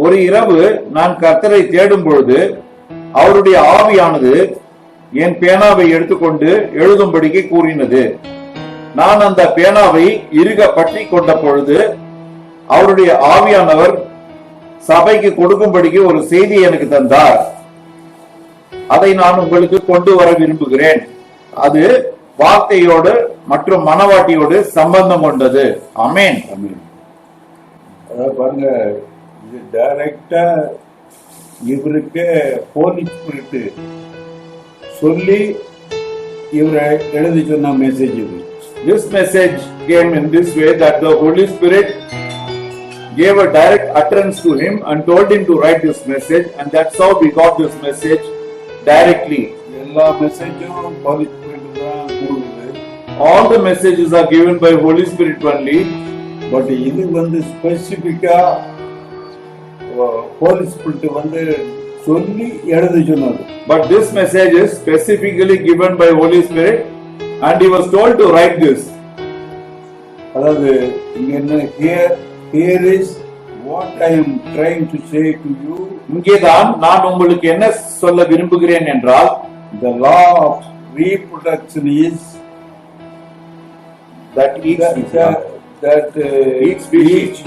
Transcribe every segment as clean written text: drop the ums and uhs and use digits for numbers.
ஒரு இரவு நான் கர்த்தரை தேடும் பொழுது அவருடைய ஆவியானது என் பேனாவை எடுத்துக்கொண்டு எழுதும்படிக்கு கூறினது. நான் அந்த பேனாவை இறுக பற்றி கொண்ட பொழுது அவருடைய ஆவியானவர் சபைக்கு கொடுக்கும்படிக்கு ஒரு செய்தி எனக்கு தந்தார். அதை நான் உங்களுக்கு கொண்டு வர விரும்புகிறேன். அது வார்த்தையோடு மற்றும் மனவாட்டியோடு சம்பந்தம் கொண்டது. ஆமென். பாருங்க, இது டைரக்டா இவருக்கு ஹோலி ஸ்பிரிட் சொல்லி இவரை எழுதி சொன்ன மெசேஜ் இது. This message came in this way, that the Holy Spirit gave a direct utterance to him and told him to write this message, and that's how we got this message directly. எல்லா மெசேஜும் Holi spirit தான் கொடுக்குது. All the messages are given by Holy Spirit only. But இது வந்து ஸ்பெசிபிக்கா Holi spirit வந்து சொல்லி எழுதி சொன்னது. But this message is specifically given by Holy Spirit, and he was told to write this. அதாவது இங்க என்ன, here is what I am trying to say to you. இங்கேதான் நான் உங்களுக்கு என்ன சொல்ல விரும்புகிறேன் என்றால், the law of reproduction is that each species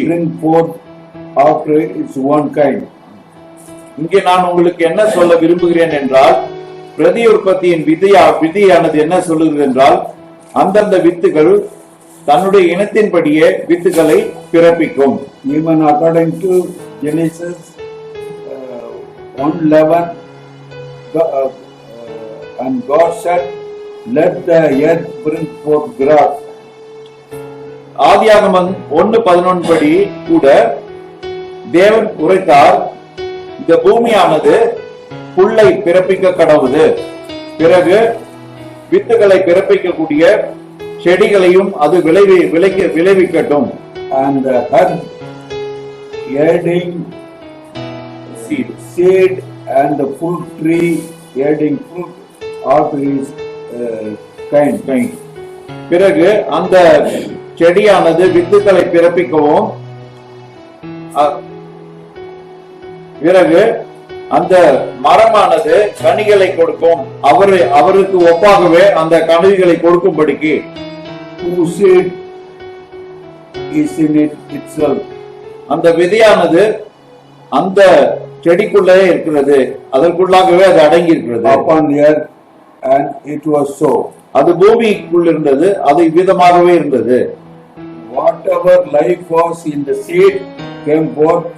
bring forth after its one kind. இங்கே நான் உங்களுக்கு என்ன சொல்ல விரும்புகிறேன் என்றால், பிரதி உற்பத்தியின் விதியானது என்ன சொல்லுகிறது என்றால், அந்தந்த வித்துகள் தன்னுடைய இனத்தின்படியே வித்துகளை பிறப்பிக்கும். Even according to Genesis 1:11, and God said, let the earth bring forth grass. ஆதியாகமம் 1:11 படி கூட தேவன் உரைத்தார், இந்த பூமியானது புல்லை பிறப்பிக்க கடவுது, பிறகு வித்துகளை பிறப்பிக்கக்கூடிய செடிகளையும் அது விளைவிக்கட்டும். And the earth yielding seed and the fruit tree yielding fruit after its kind. பிறகு அந்த செடியானது வித்துக்களை பிறப்பிக்கவும், பிறகு அந்த மரமானது கனிகளை கொடுக்கும், அவருக்கு ஒப்பாகவே அந்த கனிகளை கொடுக்கும்படிக்கு. Whose seed is in it itself. அந்த விதையானது அந்த செடிக்குள்ளே இருக்கிறது, அதற்குள்ளாகவே அது அடங்கி இருக்கிறது. Upon the earth, and it was so. அது பூமிக்குள் இருந்தது, அது விதமாகவே இருந்தது. Whatever life was in the seed came forth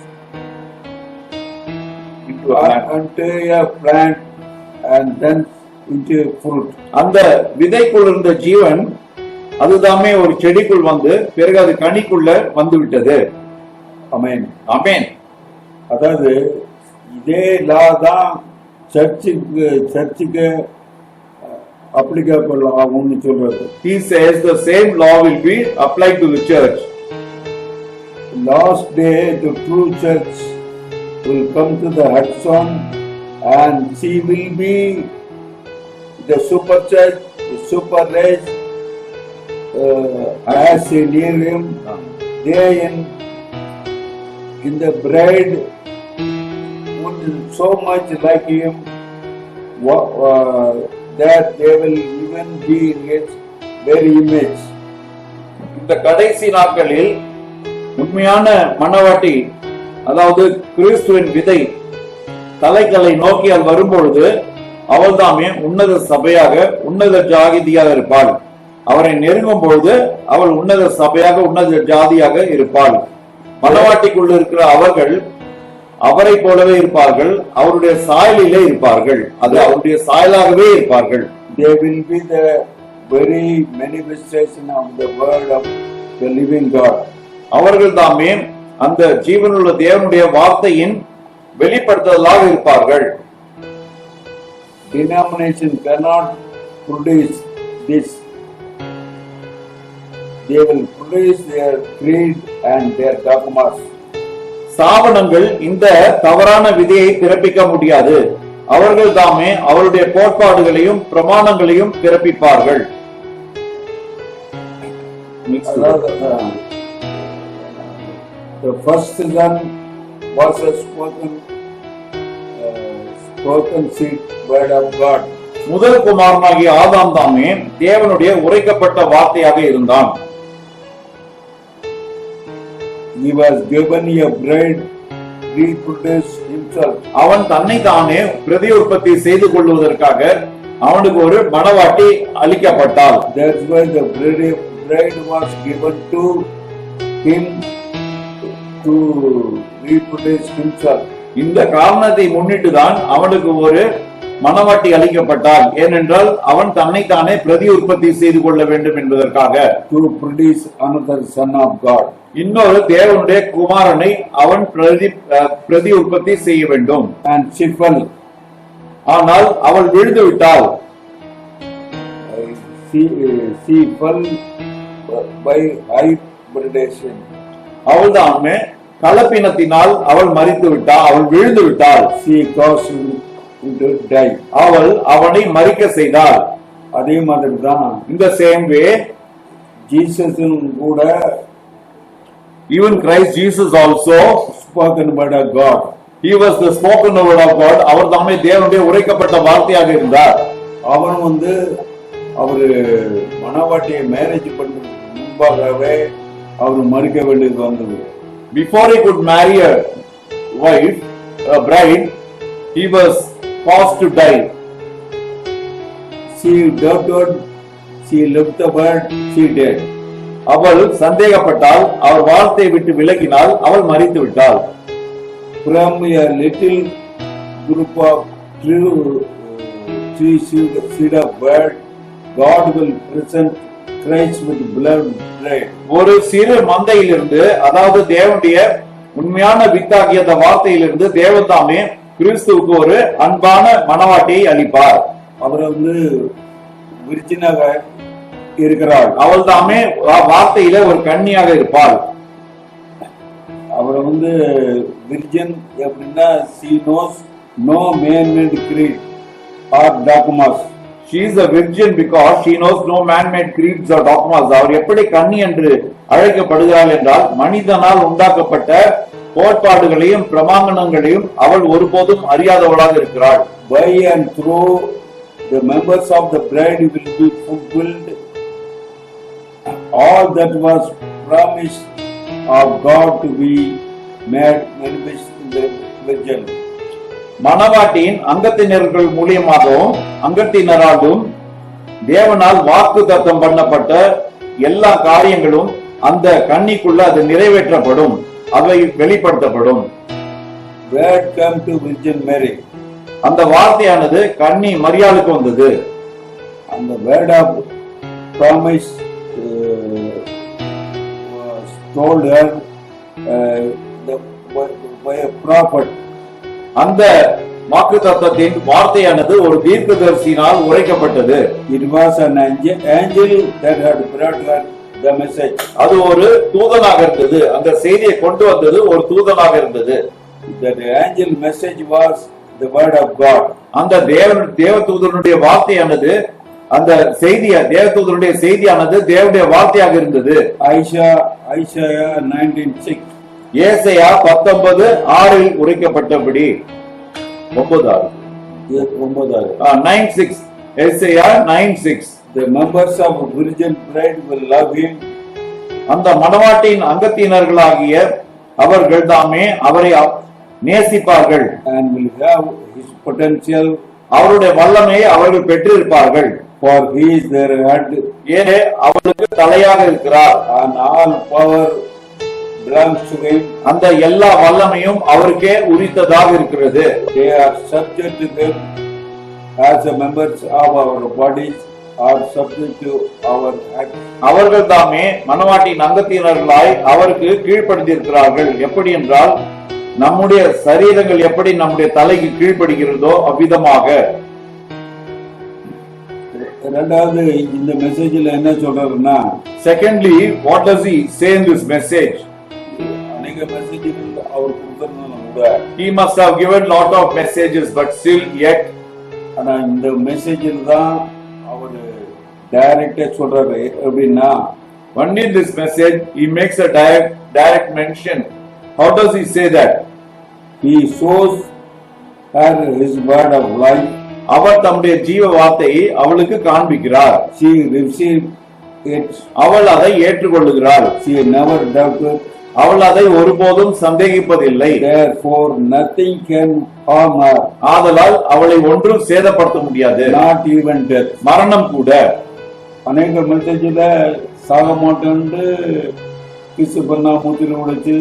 into a plant and then into a fruit. அந்த விதைக்குள் இருந்த ஜீவன் அதுதாமே ஒரு செடிக்குள் வந்து பிறகு அது கனிக்குள்ள வந்து விட்டது. ஆமென். ஆமென். அதாவது இதே லா தான் சர்ச்சுக்கு applicable ஆகும்னு சொல்றது. He says the same law will be applied to the church. Last day the true church will come to the Hudson, and she will be the super church, the super race, as they near him, they in the bride would so much like him, that they will even be in his very image. இந்த கடைசி நாட்களில் உண்மையான மணவாட்டி, அதாவது கிறிஸ்துவின் விதை தலைகளை நோக்கி அது வரும்பொழுது அவள் தாமே உன்னத சபையாக உன்னத ஜாதியாக இருப்பாள். அவரை நெருங்கும் பொழுது அவள் உன்னத சபையாக உன்னத ஜாதியாக இருப்பாள். மணவாட்டிக்குள்ள இருக்கிற அவர்கள் அவரை போலவே இருப்பார்கள், அவருடைய சாயலிலே இருப்பார்கள், அது அவருடைய சாயலாகவே இருப்பார்கள். They will be the very manifestation of the word of the living God. அவர்கள் தாமே அந்த ஜீவனுள்ள தேவனுடைய வார்த்தையின் வெளிப்படுத்துதலாக இருப்பார்கள். Denomination cannot produce this. They will produce their creed and their dogmas. ஸ்தாபனங்கள் இந்த தவறான விதியை பிறப்பிக்க முடியாது. அவர்கள் தாமே அவருடைய கோட்பாடுகளையும் பிரமாணங்களையும் பிறப்பிப்பார்கள். the first son was a spoken seed word of God. முதல் குமாரனாகிய ஆதாம் தாமே தேவனுடைய உரைக்கப்பட்ட வார்த்தையாக இருந்தான். He was given a bride, reproduce himself. அவன் தன்னை தானே பிரதி உற்பத்தி செய்து கொள்வதற்காக அவனுக்கு ஒரு மணவாட்டி அளிக்கப்பட்டாள். That's why the bride was given to him to reproduce himself. இந்த காரணத்தை முன்னிட்டு தான் அவனுக்கு ஒரு மணவாட்டி அளிக்கப்பட்டாள். ஏனென்றால் அவன் தன்னை தானே பிரதி உற்பத்தி செய்து கொள்ள வேண்டும் என்பதற்காக. To produce another son of God. இன்னொரு தேவனுடைய குமாரனை அவன் பிரதி உற்பத்தி செய்ய வேண்டும். And she fell. ஆனால் அவள் விழுந்து விட்டாள். She fell by hybridization. அவள் தாமே கலப்பினத்தினால் அவள் மரித்து விட்டாள். அவள் விழுந்து விட்டாள். She caused him to die. அவள் அவனை மரிக்க செய்தாள். அதே மாதிரி தான் இந்த சேம் வே ஜீசஸும் கூட even Christ Jesus also spoken word of God. he was the spoken word of God. அவர் தாமே தேவனுடைய உரைக்கப்பட்ட வார்த்தையாக இருந்தார். அவன் அவரு மணவாட்டியை மேரேஜ் பண்றதுக்கு முன்பாகவே அவர் மறிக்க வேண்டியது வந்தது. Before he could marry a wife, a bride, he was forced to die. She doubted, she left the word, she died. அவள் சந்தேகப்பட்டால், அவர் வார்த்தையை விட்டு விலகினால் அவள் மரித்து விட்டாள். From a little group of three seed of word, God will present Christ with blood bride. ஒரு சிறு மந்தையிலிருந்து, அதாவது தேவனுடைய உண்மையான வித்தாகிய அந்த வார்த்தையிலிருந்து தேவன் தாமே கிறிஸ்துவுக்கு ஒரு அன்பான மணவாட்டியை அளிப்பார். அவர் விர்ஜினாக இருக்கிறாள். அவள் தாமே வார்த்தையில ஒரு கன்னியாக இருப்பாள். அவர் விர்ஜின் எப்படின்னா she knows no man-made creed or dogmas. She is a virgin because she knows no man-made creeds or dogmas. அவர் எப்படி கன்னி என்று அழைக்கப்படுகிறாள் என்றால், மனிதனால் உண்டாக்கப்பட்ட கோட்பாடுகளையும் பிரமாணங்களையும் அவள் ஒருபோதும் அறியாதவளாக இருக்கிறாள். By and through the members of the bride will be fulfilled all that was promised of God to be made manifest in the virgin. மணவாட்டியின் அங்கத்தினர்கள் மூலியமாகவும் அங்கத்தினராலும் தேவனால் வாக்கு தத்தம் பண்ணப்பட்ட எல்லா காரியங்களும் அந்த கன்னிக்குள்ள அது நிறைவேற்றப்படும், அவை வெளிப்படுத்தப்படும். Word come to Virgin Mary. அந்த வார்த்தையானது கன்னி மரியாளுக்கு வந்தது. And the word of promise was told her by a prophet. அந்த வாக்கு தத்தத்தின் வார்த்தையானது ஒரு தீர்க்கதரிசியினால் உரைக்கப்பட்டது. It was an angel that had brought her the message. அது ஒரு தூதனாக இருந்தது. அந்த செய்தியை கொண்டு வந்தது ஒரு தூதனாக இருந்தது. That angel message was the word of God. அந்த தேவதூதனுடைய வார்த்தையானது, அந்த தேவதூதனுடைய செய்தியானது தேவனுடைய வார்த்தையாக இருந்தது. Isaiah 19:6. ஏசாயா 19:6 உரைக்கப்பட்டபடி 9:6 ஏசாயா 9:6 The members of virgin bride will love him. அந்த மணவாட்டியின் அங்கத்தினர்களாகிய அவர்கள் தாமே அவரை நேசிப்பார்கள். And will have his potential. அவருடைய வல்லமையை அவர்கள் பெற்றிருப்பார்கள். For he is their head. ஏனே அவருக்கு தலையாக இருக்கிறார். And all power belongs to him. அந்த எல்லா வல்லமையும் அவருக்கே உரித்ததாக இருக்கிறது. They are subject to him as the members of our bodies are subject to our acts. அவர்கள் தாமே மணவாட்டியின் அங்கத்தினர்களாய் அவருக்கு கீழ்ப்படுத்தியிருக்கிறார்கள். எப்படி என்றால், நம்முடைய சரீரங்கள் எப்படி நம்முடைய தலைக்கு கீழ்ப்படுகிறதோ அவ்விதமாக. இரண்டாவது இந்த மெசேஜ்ல என்ன சொல்றாருன்னா, secondly, what does he say in this message? அநேக மெசேஜ்கள் அவர் கொடுத்திருந்தாலும் கூட, he must have given lot of messages, but still yet, ஆனா இந்த மெசேஜில் தான் அவர் டைரக்டா சொல்றாரு. எப்படின்னா, only in this message he makes a direct mention How does he say that? He shows her his word of life. அவர் தம்முடைய ஜீவ வார்த்தையை அவளுக்கு காண்பிக்கிறார். She received it. அவள் அதை ஏற்றுக்கொள்ளுகிறாள். She never doubted. அவள் அதை ஒருபோதும் சந்தேகிப்பதில்லை. Therefore nothing can harm her. ஆதலால் அவளை ஒன்றும் சேதப்படுத்த முடியாது. Not even death. மரணம் கூட. அநேக மெசேஜில் சாக மாட்டேன்னு கிறிஸ்து பண்ணா மூத்திர உடைச்சு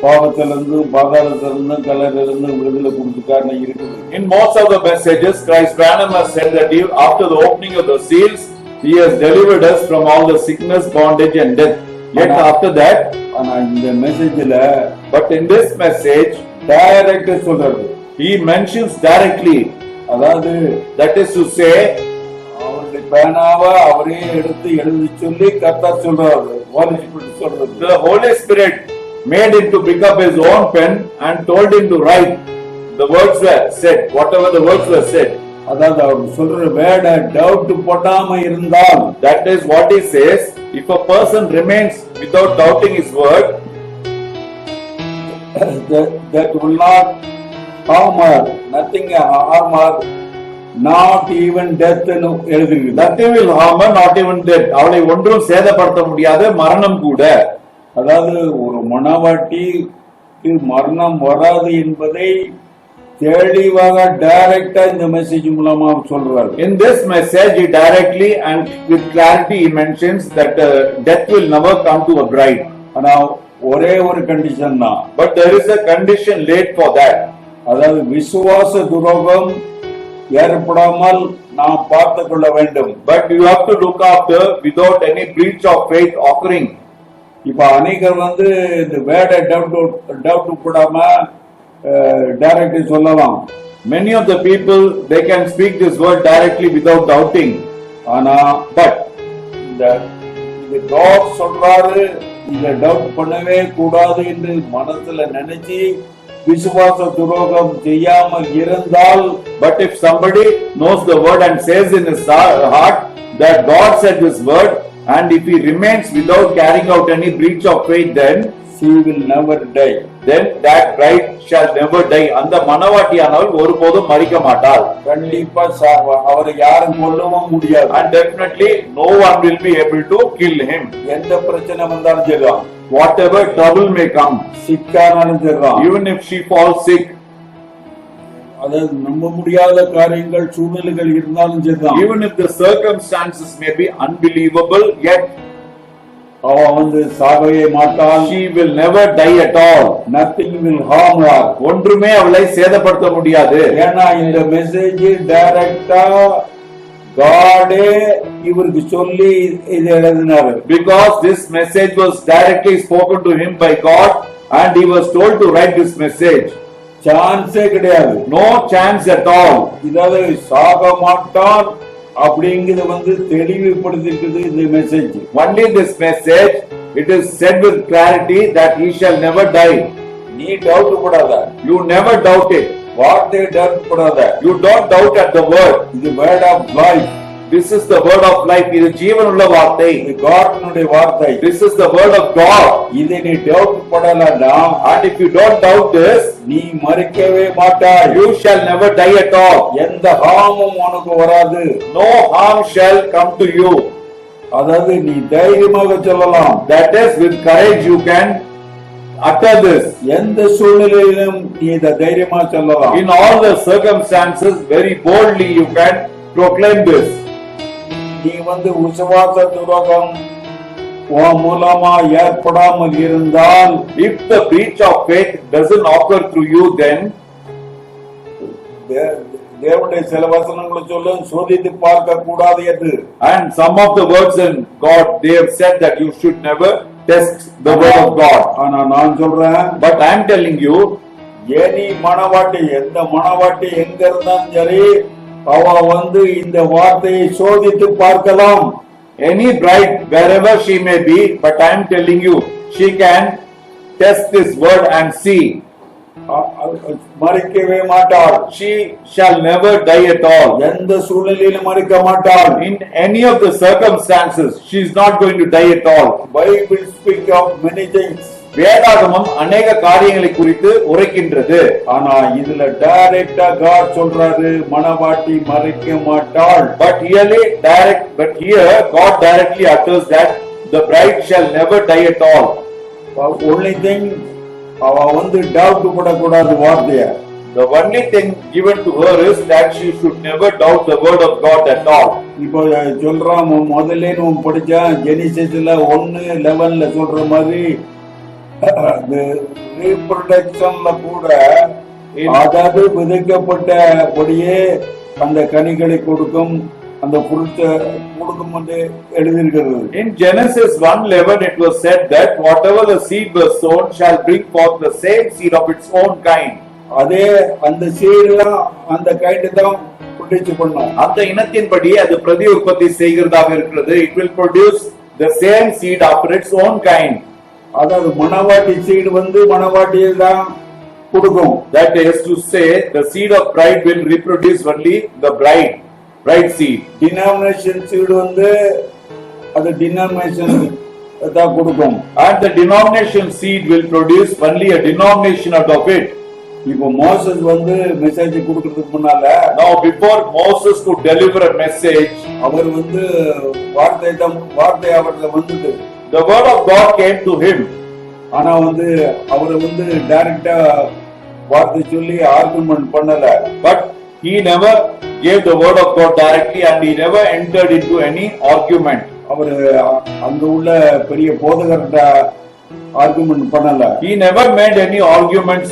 பாவத்திலிருந்து பாதாளத்திலிருந்து கலரிலிருந்து விடுதலை கொடுத்துக்காரன இருக்குது. In most of the messages, Christ Branham has said that after the opening of the seals, he has delivered us from all the sickness, bondage and death. Yet after that, ஆனா இந்த மெசேஜில் but in this message, டைரக்டா சொல்றது, he mentions directly, அதாவது that is to say, அவருடைய பேனாவை அவரே எடுத்து எழுதி சொல்லி கர்த்தர் சொல்றாரு, ஹோலி ஸ்பிரிட் சொல்றது. the Holy Spirit made him to pick up his own pen and told him to write. The words were said, whatever the words were said. அதாவது அவர் சொல்ற வேர்ட டவுட் போடாம இருந்தால், That is what he says. If a person remains without doubting his word, that will not harm her, nothing harm her, not even death ன்னு எழுதிருக்கு. nothing will harm her, not even death. அவளை ஒன்றும் சேதப்படுத்த முடியாது, மரணம் கூட. அதாவது ஒரு மனவாட்டிக்கு மரணம் வராது என்பதை தெளிவாக டைரக்டா இந்த மெசேஜ் மூலமா சொல்றாரு. In this message, he directly and with clarity he mentions that death will never come to a bride. ஆனா ஒரே ஒரு கண்டிஷன் தான். But there is a condition laid for that. அதாவது விசுவாச துரோகம் ஏற்படாமல் நாம் பார்த்து கொள்ள வேண்டும். But you have to look after without any breach of faith occurring. இப்ப அநேகர் இந்த வேர்டை டவுட் போடாம டைரக்டா சொல்லலாம். Many of the people, they can speak this word directly without doubting. ஆனா But இந்த God சொல்றாரு, இத டவுட் பண்ணவே கூடாது என்று மனசுல நினைச்சு விசுவாச துரோகம் செய்யாமல் இருந்தால், But if somebody knows the word and says in his heart that God said this word, and if he remains without carrying out any breach of faith, then she will never die. that bride shall never die. அந்த மனவாட்டியானவள் ஒருபோதும் மரிக்க மாட்டாள். கண்டிப்பா அவரை யாரும் கொல்லவும் முடியாது. And definitely no one will be able to kill him. எந்த பிரச்சனை வந்தாலும் சரிதான், Whatever trouble may come, சிக்கானாலும் சரிதான், even if she falls sick, அதாவது நம்ப முடியாத காரியங்கள் சூழ்நிலைகள் இருந்தாலும் சரிதான், even if the circumstances may be unbelievable, yet அவ சாகவே மாட்டாள். she will never die at all. Nothing will harm her. ஒன்றுமே அவளை சேதப்படுத்த முடியாது. ஏன்னா இந்த மெசேஜ் டைரக்டா காடே இவருக்கு சொல்லி இது எழுதினாரு. Because this message was directly spoken to him by God and he was told to write this message. சான்ஸே கிடையாது. No chance at all. இதாவது சாக மாட்டான் அப்படிங்கிறது தெளிவுபடுத்திருக்குது இந்த message. Only this message, it is said with clarity that he shall never die. நீ doubt படாத. You never doubt it. வார்த்தை டவுட் படாத. You don't doubt at the word. இது word of life. This is the word of life. இது ஜீவனுள்ள வார்த்தை. இது காட்னுடைய வார்த்தை. This is the word of God. இதை நீ doubt படலனா, And if you don't doubt this, நீ மரிக்கவே மாட்டாய். you shall never die at all. எந்த ஹார்மும் உனக்கு வராது. No harm shall come to you. அதாவது நீ தைரியமாக சொல்லலாம். That is, with courage you can utter this. எந்த சூழ்நிலையிலும் நீ இதை தைரியமா சொல்லலாம். In all the circumstances, very boldly you can proclaim this. நீ விசுவாச துரோகம் உன் மூலமா ஏற்படாமல் இருந்தால், If the breach of faith doesn't occur through you, then தேவனுடைய சில வசனங்களை சொல்ல சோதித்து பார்க்க கூடாது என்று. and some of the words in God, they have said that you should never test the word of God. ஆனா நான் சொல்றேன், But I am telling you, any மனவாட்டி எந்த மனவாட்டி எங்க இருந்தாலும் சரி, அவ இந்த வார்த்தையை சோதித்து பார்க்கலாம். any bride wherever she may be, but I am telling you, she can test this word and see. மறிக்கவே மாட்டாள். She shall never die at all. எந்த சூழ்நிலையிலும் மறிக்க மாட்டாள். In any of the circumstances, she is not going to die at all. Bible speak of many things. வேதாகமம் அநேக காரியங்களை குறித்து உரைக்கின்றது. ஆனா இதுல டைரக்டா காட் சொல்றாரு, மணவாட்டி மறைக்க மாட்டாள். But here God directly utters that the bride shall never die at all. only thing அவ டவுட் படக்கூடாது வார்த்தைய. The only thing given to her is that she should never doubt the word of God at all. இப்போ சொல்றான், முதல்ல நம்ம படிச்சா ஜெனிசிஸ்ல 1:11 சொல்ற மாதிரி ரீப்ரொடக்ஷன்ல கூட அதாவது விதைக்கப்பட்டபடியே அந்த கனிகளை கொடுக்கும், அந்த பொருட்களை கொடுக்கும் என்று எழுதியிருக்கிறது. In Genesis 1:11 it was said that whatever the seed was sown shall bring forth the same seed of its own kind. அதே அந்த சீட்லாம் அந்த கைண்ட் தான் ப்ரொடியூஸ் பண்ணும். அந்த இனத்தின்படி அது பிரதி உற்பத்தி செய்கிறதாக இருக்கிறது. It will produce the same seed after its own kind. அதாவது மணவாட்டி சீடு மணவாட்டியை தான் கொடுக்கும். That is to say, the seed of bride will reproduce only the bride seed. Denomination seed அது டினாமினேஷன் தான் கொடுக்கும். And the denomination seed will produce only a denomination out of it. இப்போ Moses message கொடுக்கிறதுக்கு முன்னால, now before Moses could deliver a message, அவர் வார்த்தை அவர்ல வந்தது. The word of God came to him. ஆனா அவரை டைரக்டா வார்த்தை சொல்லி ஆர்குமெண்ட் பண்ணல. But he never gave the word of God directly and he never entered into any argument. அவர் அங்க உள்ள பெரிய போதகர்கிட்ட ஆர்குமெண்ட் பண்ணல. He never made any arguments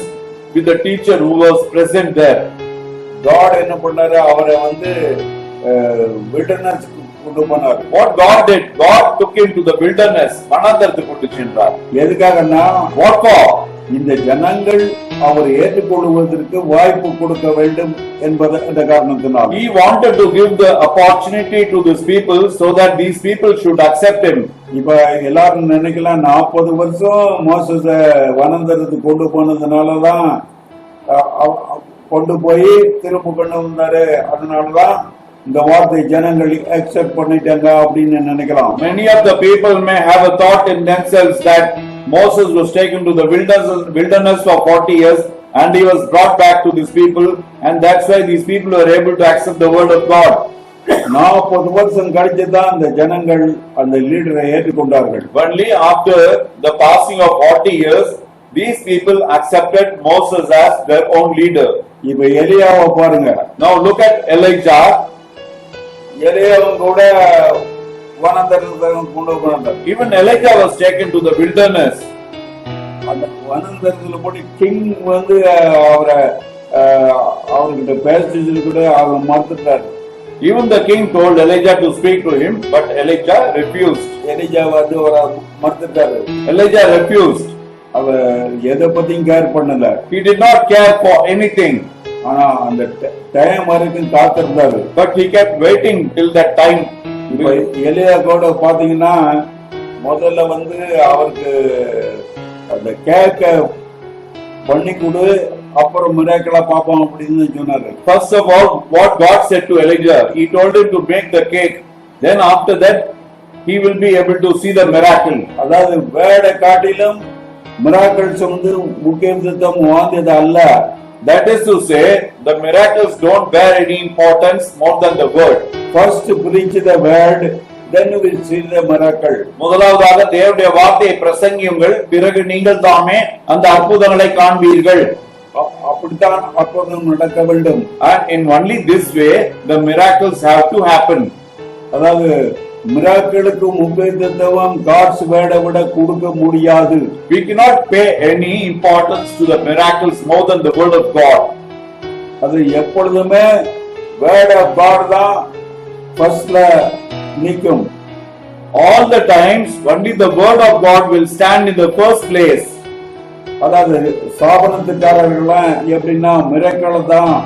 with the teacher who was present there. God என்ன பண்ணாரு, அவரை wilderness கொண்டு போனார். What God did, God took him to the wilderness. வனாந்தரத்துக்கு கொண்டு சென்றார். எதுக்காகன்னா, what for? இந்த ஜனங்கள் அவர் ஏற்றுக்கொள்வதற்கு வாய்ப்பு கொடுக்க வேண்டும் என்ற காரணத்தினால். He wanted to give the opportunity to these people so that these people should accept him. இப்ப எல்லாரும் நினைக்கலாம், 40 வருஷம் மோசஸ வனாந்தரத்துக்கு கொண்டு போனதுனாலதான் கொண்டு போய் திரும்ப கொண்டு வந்தாரு, அதனாலதான் இந்த வார்த்தை ஜனங்கள் அக்செப்ட் பண்ணிட்டாங்க அப்படின்னு நினைக்கலாம். Many of the people may have a thought in themselves that Moses was taken to the wilderness for 40 years and he was brought back to these people, and that's why these people were able to accept the word of God. 40 வருஷம் கழிச்சுதான் அந்த ஜனங்கள் அந்த லீடரை ஏற்றுக்கொண்டார்கள். Only after the passing of 40 years these people accepted Moses as their own leader. இப்ப எலியாவை பாருங்க. Now look at Elijah. எலியாவும் கூட வனாந்தரத்துக்கு கொண்டு போனாங்க. Even Elijah was taken to the wilderness. அந்த வனாந்தரத்துல போய் கிங் அவர்கிட்ட பேசுறது கூட அவர் மறுத்துட்டார். Even the king told Elijah to speak to him, but Elijah refused. Elijah மறுத்துட்டாரு. Elijah refused. அவர் எதை பத்தியும் கேர் பண்ணல. He did not care for anything. ஆனா அந்த டைம் வரைக்கும் காத்திருந்தாரு. But he kept waiting till that time. இப்ப எலியா கூட பாத்தீங்கன்னா முதல்ல அவருக்கு அந்த கேக்க பண்ணி கொடு, அப்புறம் மிராக்கிளா பாப்போம் அப்படின்னு சொன்னாரு. First of all, what God said to Elijah, he told him to make the cake. Then after that, he will be able to see the miracle. அதாவது வேட காட்டிலும் மிராக்கிள்ஸ் முக்கியத்துவம் வாய்ந்தது அல்ல. That is to say, the miracles don't bear any importance more than the word. First preach the word, then you will see the miracle. முதலாவதாக தேவனுடைய வார்த்தையை பிரசங்கியுங்கள், பிறகு நீங்கள் தாமே அந்த அற்புதங்களை காண்பீர்கள். அப்படித்தான் அற்புதம் நடக்க வேண்டும். And in only this way the miracles have to happen. அதாவது மிராக்கிளுக்கு முக்கியத்துவம் காட்ஸ் வேர்டை விட கொடுக்க முடியாது. We cannot pay any importance to the miracles more than the word of God. அது எப்பொழுதுமே வேர்ட் ஆஃப் காட் தான் ஃபர்ஸ்ட்ல நிக்கும். All the times only the word of God will stand in the first place. அதாவது சாபனத்துக்காரர்கள் எப்படின்னா மிராக்கிளை தான்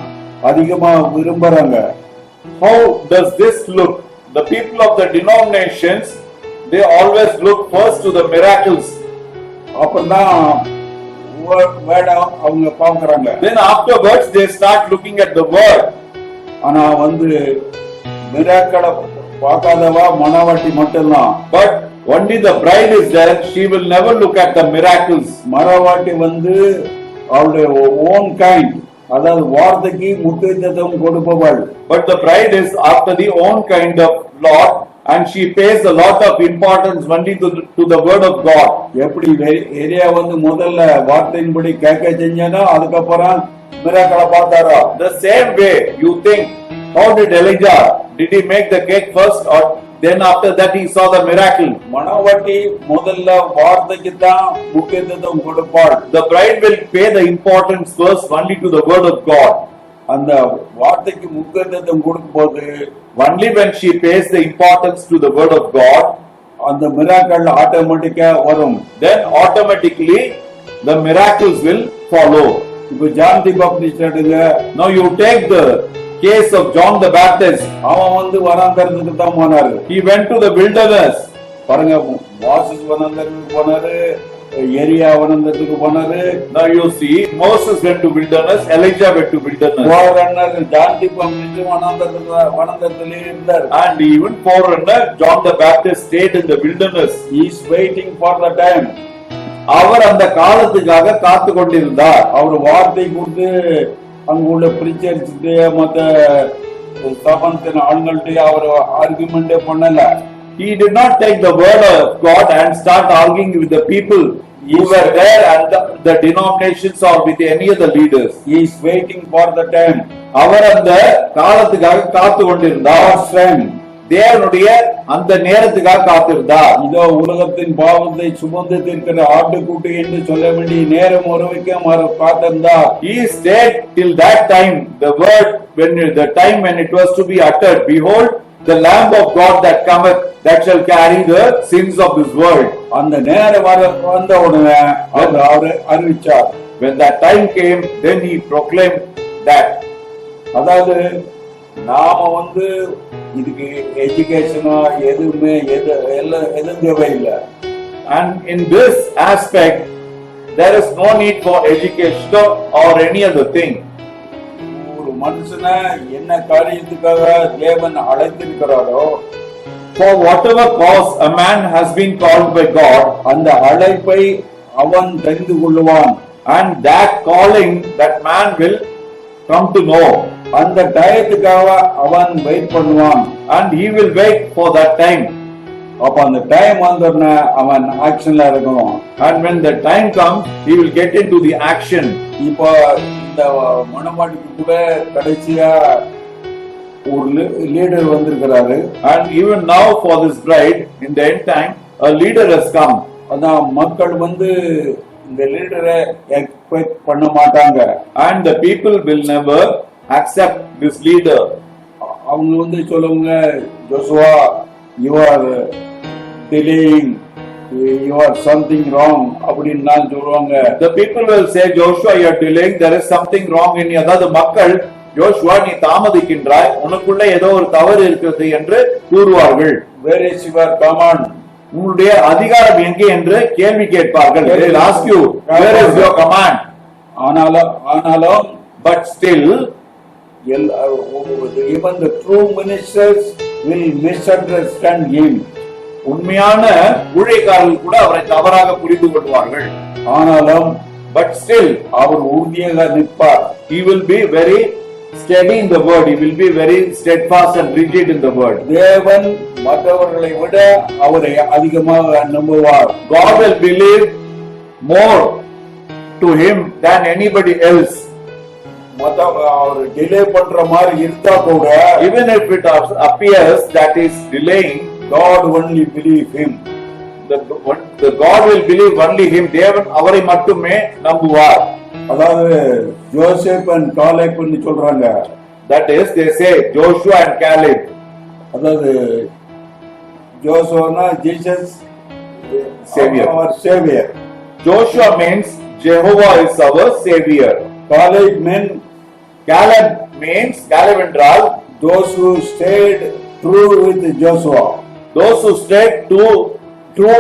அதிகமா விரும்புறாங்க. How does this look? The people of the denominations, they always look first to the miracles. அப்பதான் word அவங்க பாக்குறாங்க. Then afterwards they start looking at the word. ஆனா மிராக்கிளை பார்க்காதவா மணவாட்டி மட்டும்தான். But Only the bride is there. She will never look at the miracles. மணவாட்டி வந்து அவளுடைய own kind, அதாவது வார்த்தைக்கு முக்கியத்துவம் கொடுப்பவள். But the bride is after the own kind of Lord, and she pays a lot of importance only to the word of God. எப்படி எலியா வந்து முதல்ல வார்த்தையின்படி கேட்க செஞ்சானோ அதுக்கப்புறம் மிராக்களை பார்த்தாரோ, The same way, you think, how did Elijah? Did he make the cake first, or then after that he saw the miracle? மணவாட்டி முதல்ல வார்த்தைக்கு தான் முக்கியத்துவம் கொடுப்பாள். The bride will pay the importance first only to the word of God. அந்த வார்த்தைக்கு முக்கியத்துவம் கொடுக்கும்போது Only when she pays the importance to the word of God, அந்த மிராக்கள் ஆட்டோமேட்டிக்கா வரும். then automatically the miracles will follow. இப்ப John the Baptist எடுங்க, Now you take the case of John the Baptist. அவன் வந்து வனாந்தரத்துக்கு தான் போனாரு. He went to the wilderness. பாருங்க, மோசஸ் வனாந்தரத்துக்கு போனாரு, எலியா வனாந்தரத்துக்கு போனாரு. Now you see, Moses went to wilderness, Elijah went to wilderness, போராடினாரு. ஜான் தி பாப்டிஸ்ட் வனாந்தரத்திலே இருந்தார். and even forerunner John the Baptist stayed in the wilderness. He is waiting for the time. அவர் அந்த காலத்துக்காக காத்து கொண்டிருந்தார். அவர் வார்த்தை கொடுத்து அங்குள்ள பிரிச்சர்ஸ்ட்டு மற்ற ஸ்தாபனத்தின் ஆளுங்கள்ட்ட அவர் ஆர்குமெண்டே பண்ணல. He did not take the word of God and start arguing with the people who were there and the denominations or with any of the leaders. He is waiting for the time. அவர் அந்த காலத்துக்காக காத்து கொண்டிருந்தார். God's time. தேவனுடைய அந்த நேரத்துக்காக காத்திருந்தார். இதோ உலகத்தின் பாவத்தை சுமந்து தீர்க்கிற ஆட்டுக்குட்டி என்று சொல்ல வேண்டிய நேரம் வரைக்கும் அவர் காத்திருந்தார். He stayed till that time, the word, the time when it was to be uttered, behold, the Lamb of God that cometh, that shall carry the sins of this world. அந்த நேரம் வந்த உடனே அவர் அறிவிச்சார். When that time came, then he proclaimed that. அதாவது நாம வந்து இதுக்கு எஜுகேஷனோ எதுவுமே எதுவும் தேவையில்லை. And in this aspect, there is no need for education or any other thing. ஒரு மனுஷனை என்ன காரியத்துக்காக தேவன் அழைத்திருக்கிறாரோ, For whatever cause a man has been called by God, அந்த அழைப்பை அவன் தெரிந்து கொள்ளுவான். and that calling that man will come to know, அந்த டயத்துக்காக அவன் வெயிட் பண்ணுவான். and he will wait for that time. அப்ப அந்த டைம் வந்தோடனே அவன் ஆக்ஷன்ல இருக்கணும். And when the time comes, he will get into the action. இப்போ இந்த மணவாட்டிக்கு கூட கடைசியா ஒரு லீடர் வந்திருக்கிறாரு. And even now for this bride, in the end time, a leader has come. அதான் மக்கள் வந்து இந்த லீடரை எக்ஸ்பெக்ட் பண்ண மாட்டாங்க. And the people will never accept this leader. அவங்க வந்து சொல்லுவாங்க, Joshua, you are delaying, you are something wrong அப்படின்னு நான் சொல்லுவாங்க. The people will say, Joshua, you are delaying, there is something wrong in you. அதாவது மக்கள், யோசுவா நீ தாமதிக்கின்றாய், உனக்குள்ள ஏதோ ஒரு தவறு இருக்கிறது என்று கூறுவார்கள். Where is your command? உன்னுடைய அதிகாரம் எங்கே என்று கேள்வி கேட்பார்கள். They will ask you, where is your command? ஆனாலும் But still, even the true ministers will misunderstand him. உண்மையான ஊழியக்காரர்கள் கூட அவரை தவறாக புரிந்து கொள்வார்கள். ஆனாலும் But still, அவர் உறுதியாக நிற்பார். he will be very steady in the word. He will be very steadfast and rigid in the word. தேவன் மற்றவர்களை விட அவரை அதிகமாக நம்புவார். God will believe more to him than anybody else. அவர் டிலே பண்ற மாதிரி இருந்தா கூட, Even if it appears that he is delaying, God only believe him. the God will believe only him. தேவன் அவரை மட்டுமே நம்புவார். அதாவது ஜோசப் அண்ட் காலேப்னு சொல்றாங்க. That is, they say Joshua and Caleb. அதாவது Joshua Jesus Savior. Our Xavier. Joshua means Jehovah is our savior. Caleb means Caleb என்றால் those who stayed true with Joshua. those who stayed true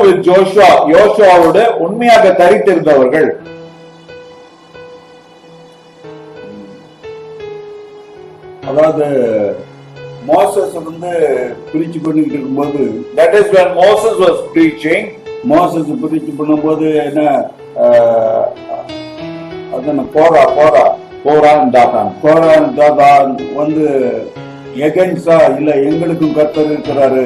with Joshua. யோசுவாவோடு உண்மையாக தரித்திருந்தவர்கள். அதாவது Moses வந்து breach பண்ணிட்டு இருக்கும்போது, that is when Moses was preaching, Moses breach பண்ணும்போது என்ன அதான கோரா தாதான் வந்து எகன்ஸா இல்ல எங்களுக்கும் கர்த்தர் இருக்கிறாரு,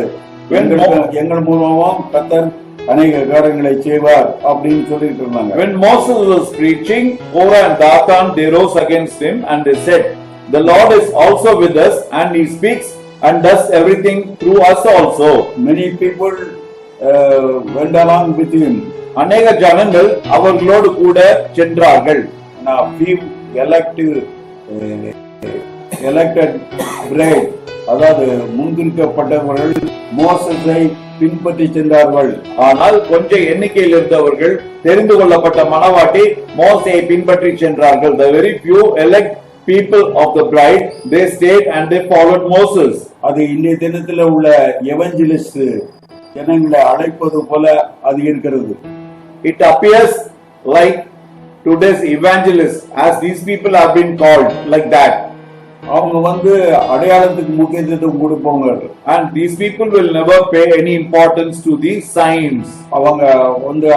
எங்கள் மூலமும் கர்த்தர் அநேக காரியங்களை செய்வார் அப்படின்னு சொல்லிட்டு இருந்தாங்க. When Moses was preaching, Korah and Dathan they rose against him and they said, the Lord is also with us and he speaks and does everything through us also. Many people went along with him. அநேக ஜனங்கள் அவர்களோடு கூட சென்றார்கள். Now few elected bride, அதாவது முன்குறிக்கப்பட்டவர்கள் மோசஸை பின்பற்றி சென்றார்கள். ஆனால் கொஞ்சம் எண்ணிக்கையில் இருந்தவர்கள் தெரிந்து கொள்ளப்பட்ட மணவாட்டி மோசேயை பின்பற்றி சென்றார்கள். The very few elect people of the bride they stayed and they followed Moses. அது இன்றைய தினத்துல உள்ள எவஞ்சலிஸ்ட் ஜனங்களை அழைப்பது போல அது இருக்கிறது. It appears like today's evangelists, as these people have been called like that. அவங்க வந்து அடையாளத்துக்கு முக்கியத்துவம் கொடுப்பாங்க. And these people will never pay any importance to the signs. அவங்க வந்து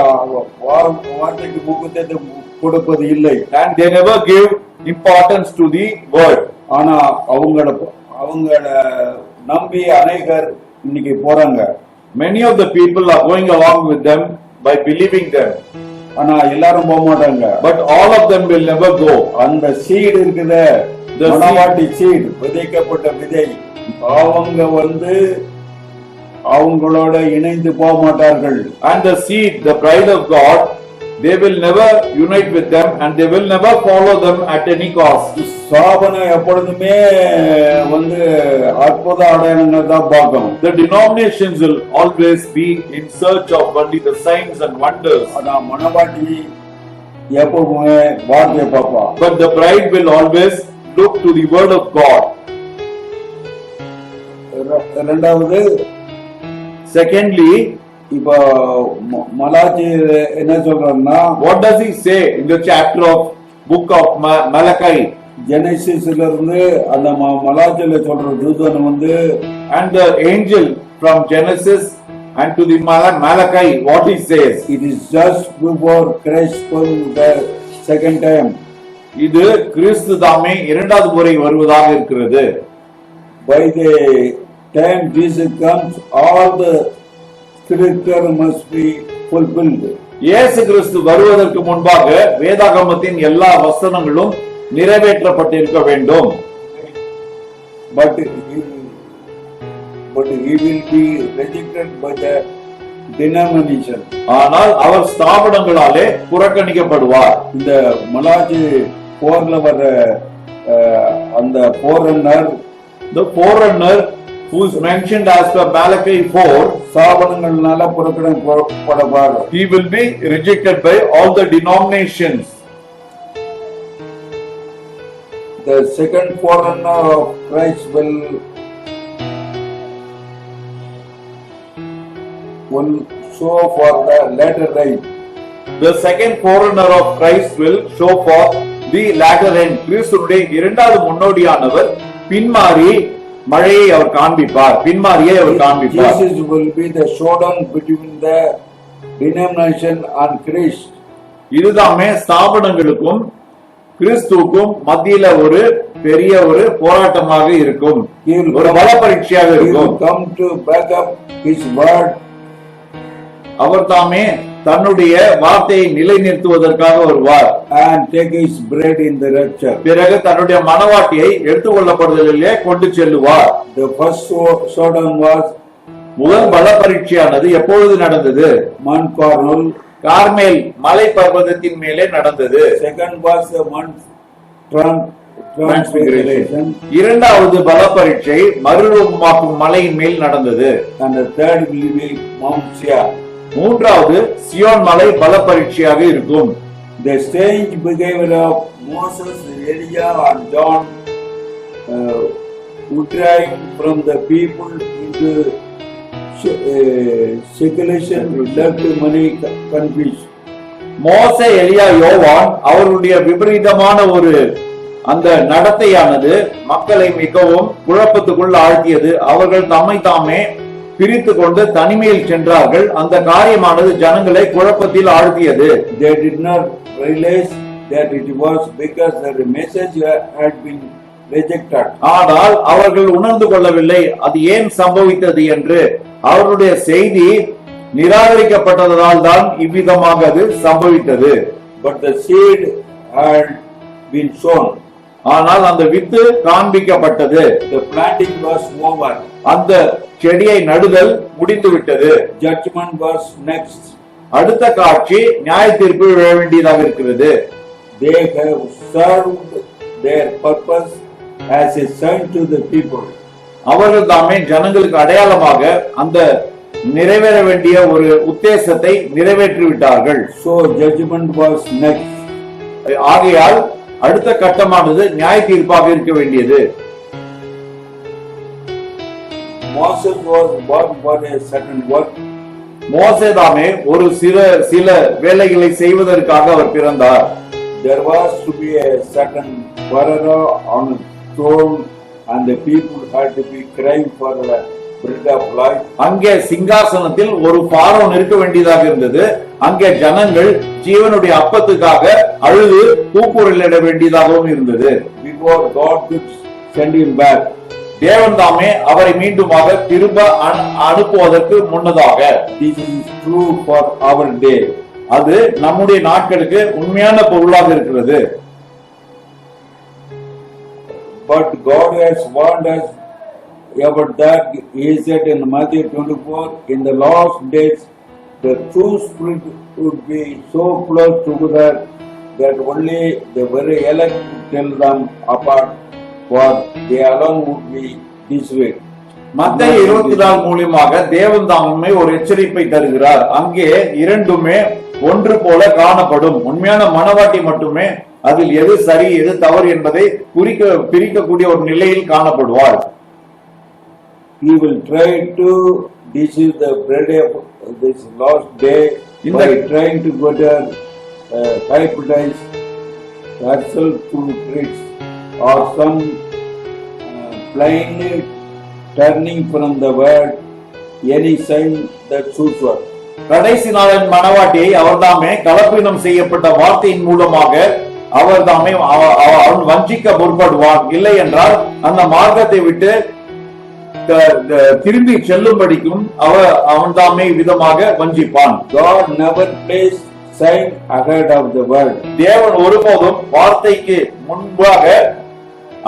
வார்த்தைக்கு முக்கியத்துவம் கொடுப்பது இல்லை. And they never give importance to the word. ஆனா அவங்கள நம்பி அநேகர் இன்னைக்கு போறாங்க. Many of the people are going along with them by believing them. ஆனா எல்லாரும் போக மாட்டாங்க. But all of them will never go. அந்த சீடு இருக்குதே, மணவாட்டி சீடு, விதைக்கப்பட்ட விதை, அவங்க வந்து அவங்களோட இணைந்து போக மாட்டார்கள். And the seed, the bride of God, they will never unite with them and they will never follow them at any cost. ஸ்தாபனம் எப்பொழுதுமே வந்து அற்புத அடையாளங்கள் தான் பார்க்கும். The denominations will always be in search of only the signs and wonders. ஆனா மணவாட்டி எப்பவுமே வார்த்தையை பார்ப்பா. But the bride will always look to the word of God. இரண்டாவது, secondly, இப்ப மலாச்சி என்ன சொல்றாருன்னா, what does he say in the chapter of book of Malachi? ஜெனசிஸ்ல இருந்து அந்த மலாச்சில சொல்ற தூதன் வந்து, and the angel from Genesis and to the Malachi, what he says? It is just before Christ comes the second time. இது கிறிஸ்து தாமே இரண்டாவது முறை வருவதாக இருக்கிறது. By the time Jesus comes, all the scripture must be fulfilled. இயேசு கிறிஸ்து வருவதற்கு முன்பாக வேதாகமத்தின் எல்லா வசனங்களும் நிறைவேற்றப்பட்டிருக்க வேண்டும். But he will be rejected by the denomination. ஆனால் அவர் ஸ்தாபனங்களாலே புறக்கணிக்கப்படுவார். இந்த மலாச்சி 4ல வர அந்த forerunner, the forerunner who is mentioned as per Malachi 4, ஸ்தாபனங்களால புறக்கணிக்கப்படுவார். he will be rejected by all the denominations. The second forerunner of Christ will show for the latter rain. The second forerunner of Christ will show for the latter end. கிறிஸ்துவுடைய இரண்டாவது முன்னோடியானவர் பின்மாறி மழையை அவர் காண்பிப்பார், பின்மாரியை அவர் காண்பிப்பார். Jesus will be the showdown between the denomination and Christ. இதுதாமே ஸ்தாபனங்களுக்கும் கிறிஸ்துவுக்கும் மத்தியில ஒரு பெரிய ஒரு போராட்டமாக இருக்கும், ஒரு பல பரீட்சையாக இருக்கும். Come to back up his word. அவர் தாமே தன்னுடைய வார்த்தையை நிலைநிறுத்துவதற்காக வருவார். And take his bread in the rapture. பிறகு தன்னுடைய மணவாட்டியை எடுத்துக்கொள்ளப்படுதலிலே கொண்டு செல்லுவார். The first showdown was, முதல் பல பரீட்சையானது எப்பொழுது நடந்தது? Mount Carmel. கார்மேல் மலை பர்வதத்தின் மேலே நடந்தது. Second was the Mount Transfiguration. இரண்டாவது பல பரீட்சை மறுரூபமாக்கும் மலையின் மேல் நடந்தது. And the third will be Mount Sion. மூன்றாவது சியோன் மலை பல பரீட்சையாக இருக்கும். The strange behavior of Moses, Elijah and John withdrawing from the people into secularism left many confused. மோசே, எலியா, யோவான் அவர்களுடைய விபரீதமான ஒரு அந்த நடத்தையானது மக்களை மிகவும் குழப்பத்துக்குள் ஆழ்த்தியது. அவர்கள் தம்மை தாமே பிரித்து கொண்டு தனிமையில் சென்றார்கள். அந்த காரியமானது ஜனங்களை குழப்பத்தில் ஆழ்த்தியது. They did not realize that it was because the message had been rejected. ஆனால் அவர்கள் உணர்ந்து கொள்ளவில்லை அது ஏன் சம்பவித்தது என்று. அவருடைய செய்தி நிராகரிக்கப்பட்டதால் தான் இவ்விதமாக அது சம்பவித்தது. But the seed had been sown. ஆனால் அந்த வித்து காண்பிக்கப்பட்டது. The planting was over. அந்த செடியை நடுதல் முடிந்துவிட்டது. Judgment was next. அடுத்த காட்சி நியாய தீர்ப்பு விழ வேண்டியதாக இருக்கிறது. They have served their purpose as a sign to the people. அவர்கள் தாமே ஜனங்களுக்கு அடையாளமாக அந்த நிறைவேற வேண்டிய ஒரு உத்தேசத்தை நிறைவேற்றி விட்டார்கள். So judgment was next. ஆகையால் அடுத்த கட்டமானது நியாய தீர்ப்பாக இருக்க வேண்டியது. Moses was born for a certain work. மோசே தாமே ஒரு சில வேலைகளை செய்வதற்காக அவர் பிறந்தார். There was to be a certain Pharaoh on a throne, and the people had to be crying for the bread of life. அங்கே சிங்காசனத்தில் ஒரு பார்வோன் இருக்க வேண்டியதாக இருந்தது. அங்கே ஜனங்கள் ஜீவனுடைய அப்பத்துக்காக அழுது கூக்குரலிட வேண்டியதாகவும் இருந்தது. Before God could send him back, தேவன் தாமே அவரை மீண்டுமாக திரும்ப அனுப்புவதற்கு முன்னதாக. this is true for our day. அது நம்முடைய நாட்களுக்கு உண்மையான பொருளாக இருக்கிறது. But God has warned us about that. He said in Matthew 24, in the last days, the true spirit would be so close together that only the very elect would tell them apart, for they alone would be dissuaded. மத்தேயு 24 மூலமாக தேவன் தாமே ஒரு எச்சரிப்பை தருகிறார். அங்கே இரண்டுமே ஒன்று போல காணப்படும். உண்மையான மனவாட்டி மட்டுமே அதில் எது சரி எது தவறு என்பதை பிரிக்கக்கூடிய ஒரு நிலையில் காணப்படுவார். He will try to deceive the bread of this last day by trying to hypnotize herself through tricks or some plainly turning from the word, any sign that suits her. கடைசி நாளின் மனவாட்டியை அவர்தாமே கலப்பினம் செய்யப்பட்ட வார்த்தையின் மூலமாக அவர்தாமே அவன் வஞ்சிக்க முற்படுவான். இல்லை என்றால் அந்த மார்க்கத்தை விட்டு திரும்பி செல்லும்படிக்கும் அவன் தாமே விதமாக வஞ்சிப்பான். God never placed sign ahead of the word. தேவன் ஒருபோதும் வார்த்தைக்கு முன்பாக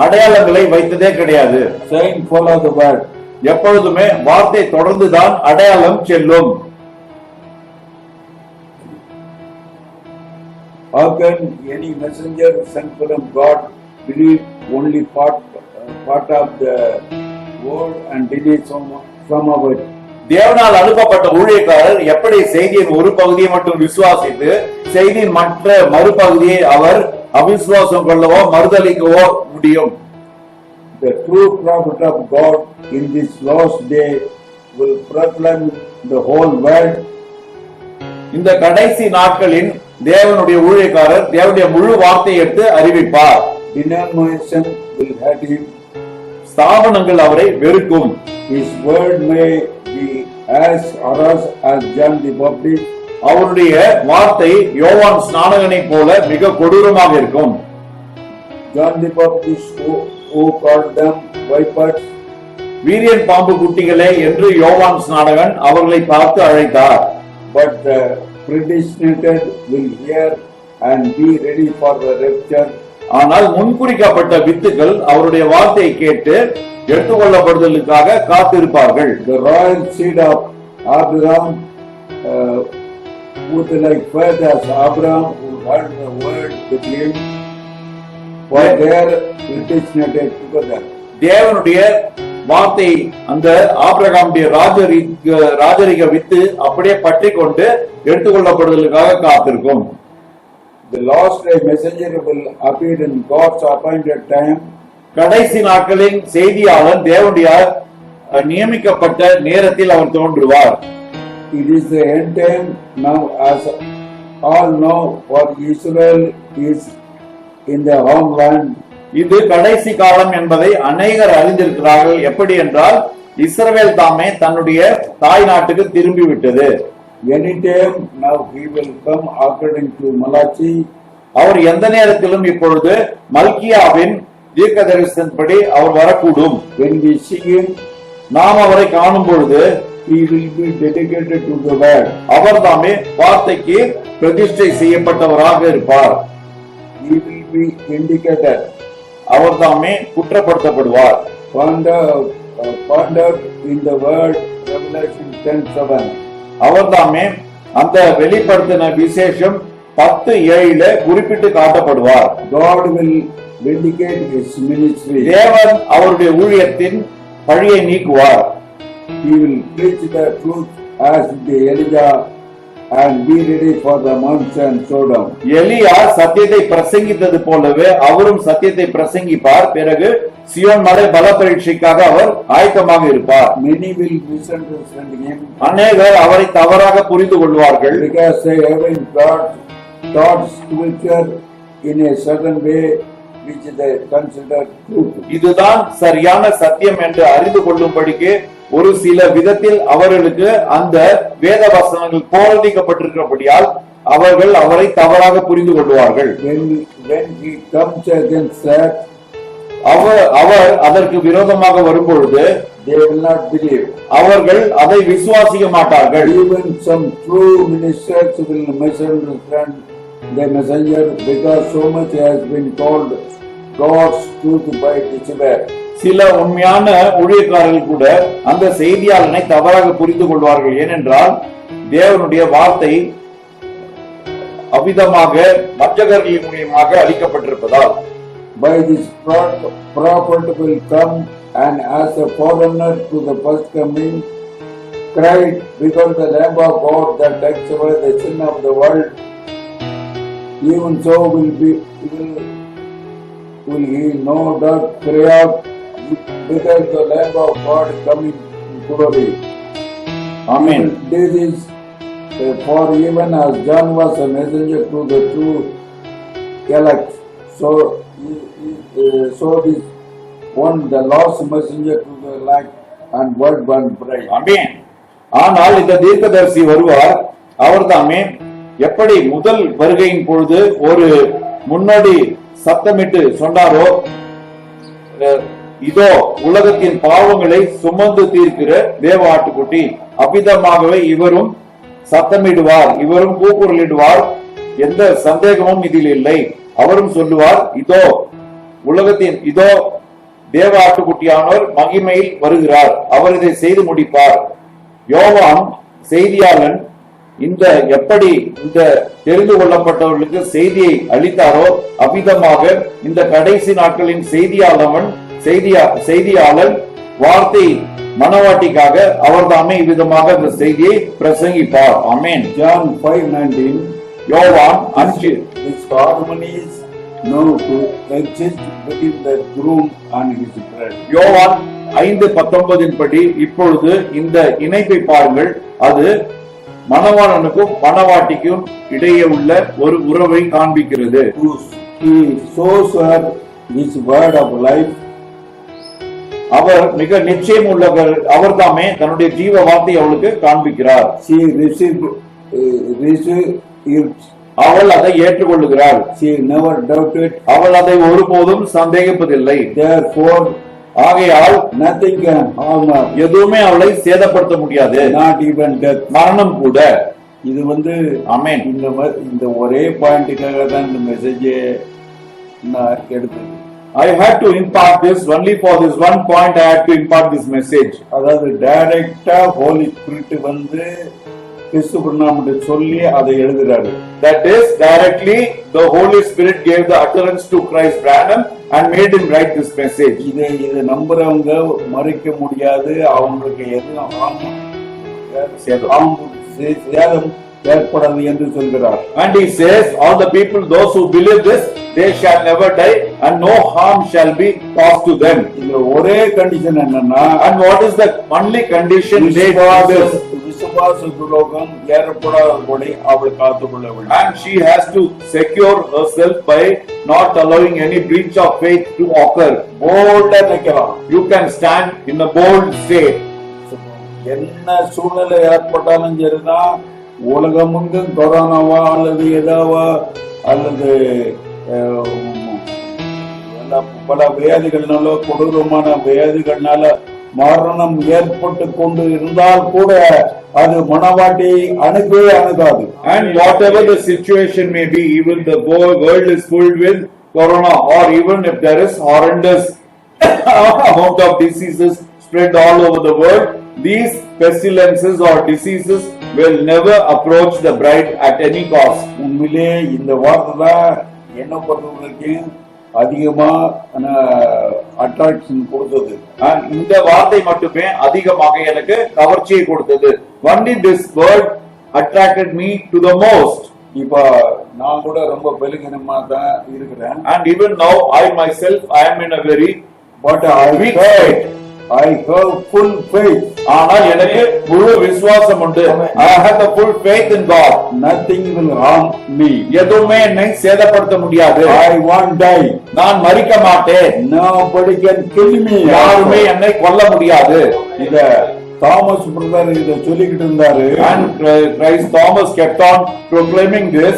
அடையாளங்களை வைத்ததே கிடையாது. Sign follow the word. எப்பொழுதுமே வார்த்தை தொடர்ந்துதான் அடையாளம் செல்லும். How can any messenger sent from God believe only part of the word and deny some of it? தேவனால் அனுப்பப்பட்ட ஊழியக்காரர் எப்படி செய்தியின் ஒரு பகுதியை மட்டும் விசுவாசித்து செய்தியின் மற்ற மறுபகுதியை அவர் அவிசுவாசம் கொள்ளவோ மறுதளிக்கவோ முடியும்? The true prophet of God in this last day will proclaim the whole world. இந்த கடைசி நாட்களின் தேவனுடைய ஊழியக்காரர் தேவனுடைய முழு வார்த்தையை எடுத்து அறிவிப்பார். Denomination will hate him. ஸ்தாபனங்கள் அவரை வெறுக்கும். His word may be as harsh as John the Baptist. அவருடைய வார்த்தை யோவான் ஸ்நானகனை போல மிக கொடூரமாக இருக்கும். John the Baptist who called them vipers. வீரியன் பாம்பு குட்டிகளே என்று யோவான் ஸ்நானகன் அவர்களை பார்த்து அழைத்தார். But the predestinated will hear and be ready for the rapture. ஆனால் முன்குறிக்கப்பட்ட வித்துக்கள் அவருடைய வார்த்தையை கேட்டு எடுத்துக்கொள்ளப்படுதலுக்காக காத்திருப்பார்கள். The royal seed of Abraham, with like faith as Abraham, who heard the word with him, for their predestinated together. தேவனுடைய வார்த்தை அந்த ஆபிரகாமுடைய ராஜரிக with அப்படியே பற்றி கொண்டு எடுத்துக்கொள்ளப்படுதலுக்காக காத்திருக்கும். The last day messenger will appear in God's appointed time. கடைசி நாட்களின் செய்தியாளர் தேவனுடைய நியமிக்கப்பட்ட நேரத்தில் அவர் தோன்றுவார். It is the end time now, as all know, for Israel is in the homeland இது கடைசி காலம் என்பதை அநேகர் அறிந்திருக்கிறார்கள். எப்படி என்றால் இஸ்ரவேல் தாமே தன்னுடைய தாய் நாட்டுக்கு திரும்பி விட்டது. Anytime now he will come according to Malachi. அவர் எந்த நேரத்திலும் இப்பொழுது மல்கியாவின் தீர்க்கதரிசனப்படி அவர் வரக்கூடும். When we see him, நாம் அவரை காணும் பொழுது he will be dedicated to the word. அவர் தாமே வார்த்தைக்கு பிரதிஷ்டை செய்யப்பட்டவராக இருப்பார். He will be indicated. அவர் தாமே குற்றப்படுத்தப்படுவார். Ponder in the word Revelation 10:7. அவர் தாமே அந்த வெளிப்படுத்தின விசேஷம் 10:7 குறிப்பிட்டு காட்டப்படுவார். God will vindicate his ministry. தேவன் அவருடைய ஊழியத்தின் பழியை நீக்குவார். He will preach the truth as the Elijah and be ready for the Mount and Sodom. எலியா சத்தியத்தை பிரசங்கித்தது போலவே அவரும் சத்தியத்தை பிரசங்கிப்பார். பிறகு சியோன் மலை பல பரீட்சைக்காக அவர் ஆயத்தமாக இருப்பார். Many will misunderstand him அநேகர் அவரை தவறாக புரிந்து கொள்வார்கள். because they haven't taught scripture in a certain way which they consider truth. இதுதான் சரியான சத்தியம் என்று அறிந்து கொள்ளும்படிக்கு ஒரு சில விதத்தில் அவர்களுக்கு அந்த வேத வசனங்கள் போதிக்கப்பட்டிருக்கிறபடியால் அவர்கள் அவரை தவறாக புரிந்து கொள்வார்கள். When he comes against that, அவர் அதற்கு விரோதமாக வரும்பொழுது they will not believe. அவர்கள் அதை விசுவாசிக்க மாட்டார்கள். Even some true ministers will misunderstand the messenger because so much has been called God's truth by deceiver. சில உண்மையான ஊழியக்காரர்கள் கூட அந்த செய்தியாளனை தவறாக புரிந்து கொள்வார்கள். ஏனென்றால் தேவனுடைய வார்த்தை அவிதமாக மற்றவர்களின் மூலியமாக அளிக்கப்பட்டிருப்பதால். By this prophet will come and as a foreigner to the first coming cried because the Lamb of God that takes away the sin of the world, even so will he no doubt cry out because the Lamb of God coming in glory. Amen. This is for even as John was a messenger to the true elect, so this one the lost messenger to the elect and word born bride. Amen. ஆனால் இந்த தீர்க்கதரிசி வருவார். அவர் தாமே எப்படி முதல் வருகையின் பொழுது ஒரு முன்னோடி சத்தமிட்டு சொன்னாரோ, இதோ உலகத்தின் பாவங்களை சுமந்து தீர்க்கிற தேவ ஆட்டுக்குட்டி, அவ்விதமாகவே இவரும் சத்தமிடுவார், இவரும் கூக்குரலிடுவார். எந்த சந்தேகமும் இதில் இல்லை. அவரும் சொல்லுவார், இதோ தேவ ஆட்டுக்குட்டியானவர் மகிமையில் வருகிறார், அவர் இதை செய்து முடிப்பார். யோவான் செய்தியாளன் எப்படி இந்த தெரிந்து கொள்ளப்பட்டவர்களுக்கு செய்தியை அளித்தாரோ அவ்விதமாக இந்த கடைசி நாட்களின் செய்தியாளன் வார்த்தை மனவாட்டிக்காக அவர் தாமே இவ்விதமாக இந்த செய்தியை பிரசங்கிப்பார். ஆமென். John 5:19. யோவான் 5. This harmony is known to exist between the groom and his bride. யோவான் 5:19 படி இப்பொழுது இந்த இணைப்பை பாருங்கள். அது மணவாளனுக்கும் மணவாட்டிக்கும் இடையே உள்ள ஒரு உறவை காண்பிக்கிறது. He shows her his word of life. அவர் மிக நிச்சயம் உள்ளவர். அவர் தாமே தன்னுடைய ஜீவ வார்த்தை அவளுக்கு காண்பிக்கிறார். She received it. அவள் அதை ஏற்றுக்கொள்ளுகிறாள். She never doubted. அவள் அதை ஒருபோதும் சந்தேகிப்பதில்லை. Therefore, ஆகையால் nothing can harm her. எதுவுமே அவளை சேதப்படுத்த முடியாது. Not even death. மரணம் கூட. இது ஆமென். இந்த ஒரே பாயிண்ட்டுக்காக தான் இந்த மெசேஜே நான் எடுத்தது. I had to impart this only for this one point. I had to impart this message. அதாவது டைரக்டா ஹோலி ஸ்பிரிட் கிறிஸ்து பிரணாமத்தை சொல்லி அதை எழுதுறாரு. That is directly the Holy Spirit gave the utterance to Christ Branham and made him write this message. இதை நம்புறவங்க மறைக்க முடியாது. அவங்களுக்கு எதுவும் சேதம் ஏற்படாது என்று சொல்கிறார். And he says, all the people, those who believe this, they shall never die and no harm shall be caused to them. இந்த ஒரே கண்டிஷன் என்னன்னா, and what is the only condition they do this? விசுவாச துரோகம் ஏற்படாதபடி அவள் காத்துக்கொள்ள வேண்டும். And she has to secure herself by not allowing any breach of faith to occur. போல்டா நிக்கலாம். You can stand in a bold state. என்ன சூழ்நிலை ஏற்பட்டாலும் சரிதான், உலகமெங்கும் கொரோனாவா அல்லது ஏதாவா அல்லது பல வியாதிகள்னால, கொடூரமான வியாதிகள்னால மரணம் ஏற்பட்டு கொண்டு இருந்தால் கூட அது மனவாட்டி அணுகவே அணுகாது. And whatever the situation may be, even the world is filled with corona, or even if there is horrendous amount of diseases spread all over the world, these pestilences or diseases will never approach the bride at any cost. உண்மையிலே இந்த வார்த்தை தான் என்ன பொறுத்தவரைக்கும் அதிகமா attraction கொடுத்தது. இந்த வார்த்தை மட்டுமே அதிகமாக எனக்கு கவர்ச்சியை கொடுத்தது. Only this word attracted me to the most. இப்ப நான் கூட ரொம்ப பலகீனமா தான் இருக்கிறேன். And even now I myself I am in a very weak state. I have full faith. ஆனால் எனக்கு முழு விசுவாசம் உண்டு. I have the full faith in God. Nothing will harm me. எதுவுமே என்னை சேதப்படுத்த முடியாது. I won't die. நான் மரிக்க மாட்டேன். Nobody can kill me. யாருமே என்னை கொல்ல முடியாது. இத தாமஸ் பிரதர் இத சொல்லிக்கிட்டு இருந்தாரு. And Christ Thomas kept on proclaiming this.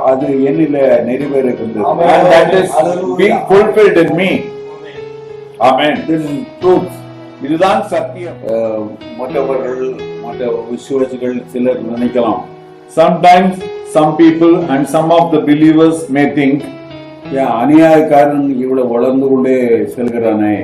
அது என்னில நிறைவேறுகிறது. And that is being fulfilled in me. Amen. This is truth. இதுதான் சத்தியம். மற்ற விசுவாசிகள் சிலர் நினைக்கலாம், Sometimes some people and some of the believers may think, அநியாயக்காரன் இவ்வளவு வளர்ந்து கொண்டே செல்கிறானே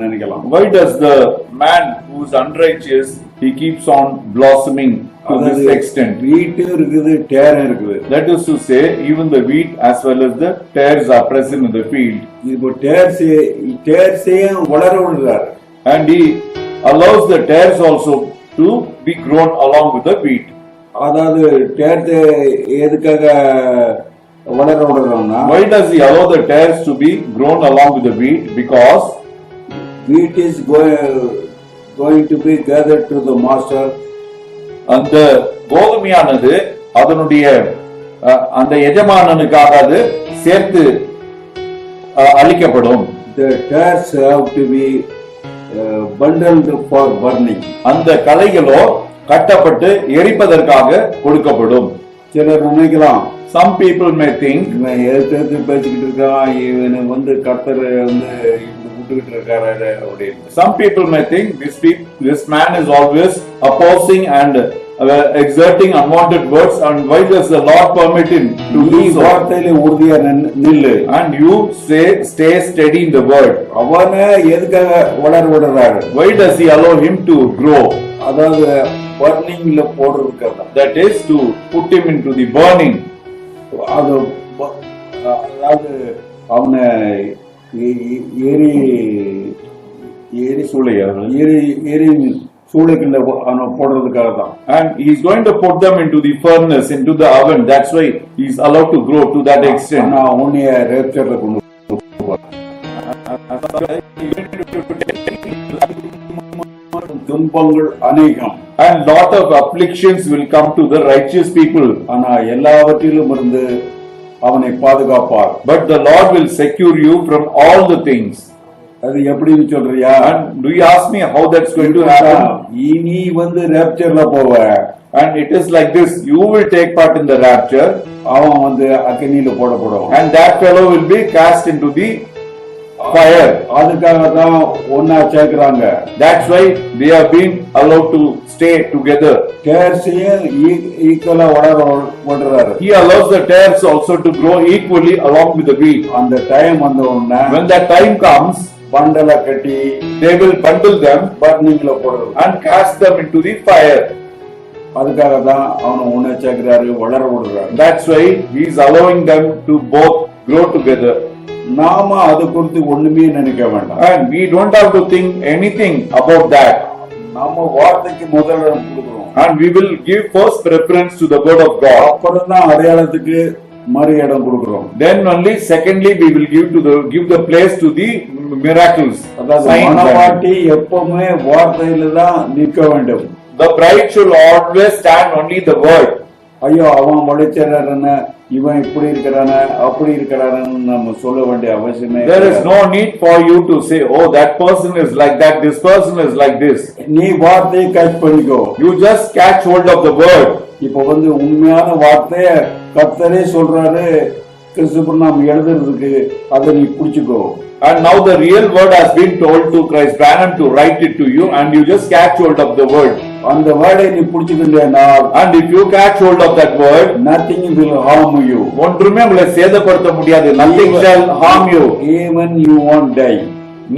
நினைக்கலாம். Why does the man who is unrighteous, he keeps on blossoming to this extent? வீட்டும் இருக்குது, டேரும் இருக்குது. That is to say, even the wheat as well as the tares are present in the field. இப்போ டேர்ஸையும் வளர விடுறாரு. And he allows the tares also to be grown along with the wheat. அதாவது tears எதுக்காக வளர விடுறாங்கன்னா, why does he allow the tares to be grown along with the wheat? Because wheat is going to be gathered to the master. அந்த கோதுமையானது அதனுடைய அந்த எஜமானனுக்காக அது சேர்த்து அளிக்கப்படும். The tares have to be bundled for burning. அந்த களைகளோ கட்டப்பட்டு எரிப்பதற்காக கொடுக்கப்படும். சிலர் நினைக்கலாம், some people may think, இவன் எடுத்து பேசிக்கிட்டு இருக்கான், இவனை கர்த்தர் விட்டுக்கிட்டு இருக்காரு அப்படின்னு. Some people may think this man is always opposing and exerting unwanted words, and why does the Lord permit him to do so? வார்த்தையில உறுதியா நில்லு. And you stay steady in the word. அவனை எதுக்காக வளர விடுறாரு? Why does he allow him to grow? அதாவது பர்னிங்ல போடுறதுக்காக. That is to put him into the burning. அதாவது அவனை எரி சூளைக்குள்ள போடுறதுக்காக தான். And he is going to put them into the furnace, into the oven. That's why he is allowed to grow to that extent. நான் உன்னைய ரேப்சர்ல கொண்டு துன்பங்கள் அநேகம். And lot of afflictions will come to the righteous people. ஆனா எல்லாவற்றிலும் இருந்து அவனை பாதுகாப்பார். But the Lord will secure you from all the things. அது எப்படின்னு சொல்றியா? And do you ask me how that's going to happen? நீ ரேப்சர்ல போவ. And it is like this, you will take part in the rapture. அவன் அக்கினியில போடப்படுவான். And that fellow will be cast into the fire. அதுக்காக தான் ஒன்னா சேர்க்கறாங்க. That's why they have been allowed to stay together. டேர்ஸையும் ஈக்குவலா வளர விடுறாரு. He allows the tares also to grow equally along with the wheat. அந்த time வந்த உடனே, when that time comes, பண்டலா கட்டி they will bundle them பர்னிங்ல போடுறது and cast them into the fire. அதுக்காக தான் அவனை ஒண்ணு சேர்க்கிறாரு, வளர விடுறாரு. That's why he is allowing them to both grow together. நாம அது குறித்து ஒண்ணுமே நினைக்க வேண்டாம். And we don't have to think anything about that. நாம வார்த்தைக்கு முதலிடம் கொடுக்கிறோம். And we will give first preference to the word of God. அப்புறம் தான் அடையாளத்துக்கு மறு இடம் கொடுக்கிறோம். Then only secondly we will give the place to the miracles. அதாவது மனவாட்டி எப்பவுமே வார்த்தையில தான் நிற்க வேண்டும். the bride should always stand only the word. ஐயோ அவன் முளைச்சான இவன் இப்படி இருக்கிறான அப்படி இருக்கிறான்னு நம்ம சொல்ல வேண்டிய அவசியமே There is no need for you to say, oh, that person is like that, this person is like this. நீ வார்த்தையை கேட்ச் பண்ணிக்கோ. You just catch hold of the word. இப்ப உண்மையான வார்த்தைய கர்த்தரே சொல்றாரு கிறிஸ்துவுக்கு நாம் எழுதுறதுக்கு அதை நீ புடிச்சுக்கோ. And now the real word has been told to Christ Branham to write it to you, and you just catch hold of the word. அந்த வேர்டை நீ புடிச்சுக்கிட்டேனா, and if you catch hold of that word, nothing will harm you. ஒன்றுமே உங்களை சேதப்படுத்த முடியாது. Nothing shall harm you. Even you won't die.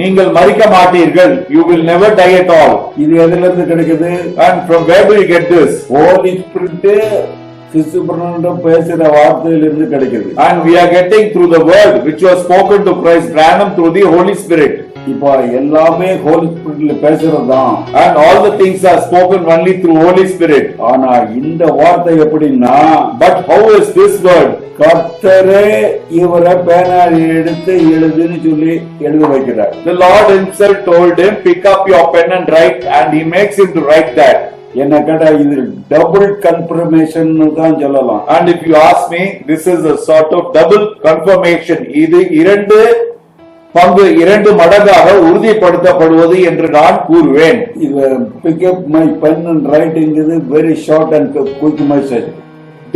நீங்கள் மரிக்க மாட்டீர்கள். You will never die at all. இது எதில இருந்து கிடைக்குது? And from where do you get this? Holy Spirit கிறிஸ்துவிடம் பேசுற வார்த்தையிலிருந்து கிடைக்குது. And we are getting through the word which was spoken to Christ Branham through the Holy Spirit. இப்போ எல்லாமே Holi ஸ்பிரிட்ல பேசுறதுதான். And all the things are spoken only through Holy Spirit. ஆனா இந்த வார்த்தை எப்படின்னா, but how is this word? கர்த்தரே இவரை பேனா எடுத்து எழுதுன்னு சொல்லி எழுத வைக்கிறார். The Lord himself told him, pick up your pen and write, and he makes him to write that. என்ன கேட்டா இது டபுள் கன்ஃபர்மேஷன் தான் சொல்லலாம். And if you ask me, this is a sort of double confirmation. இது இரண்டு மடங்காக உறுதிப்படுத்தப்படுவது என்று நான் கூறுவேன். இது pick up my pen and write is very short and quick message.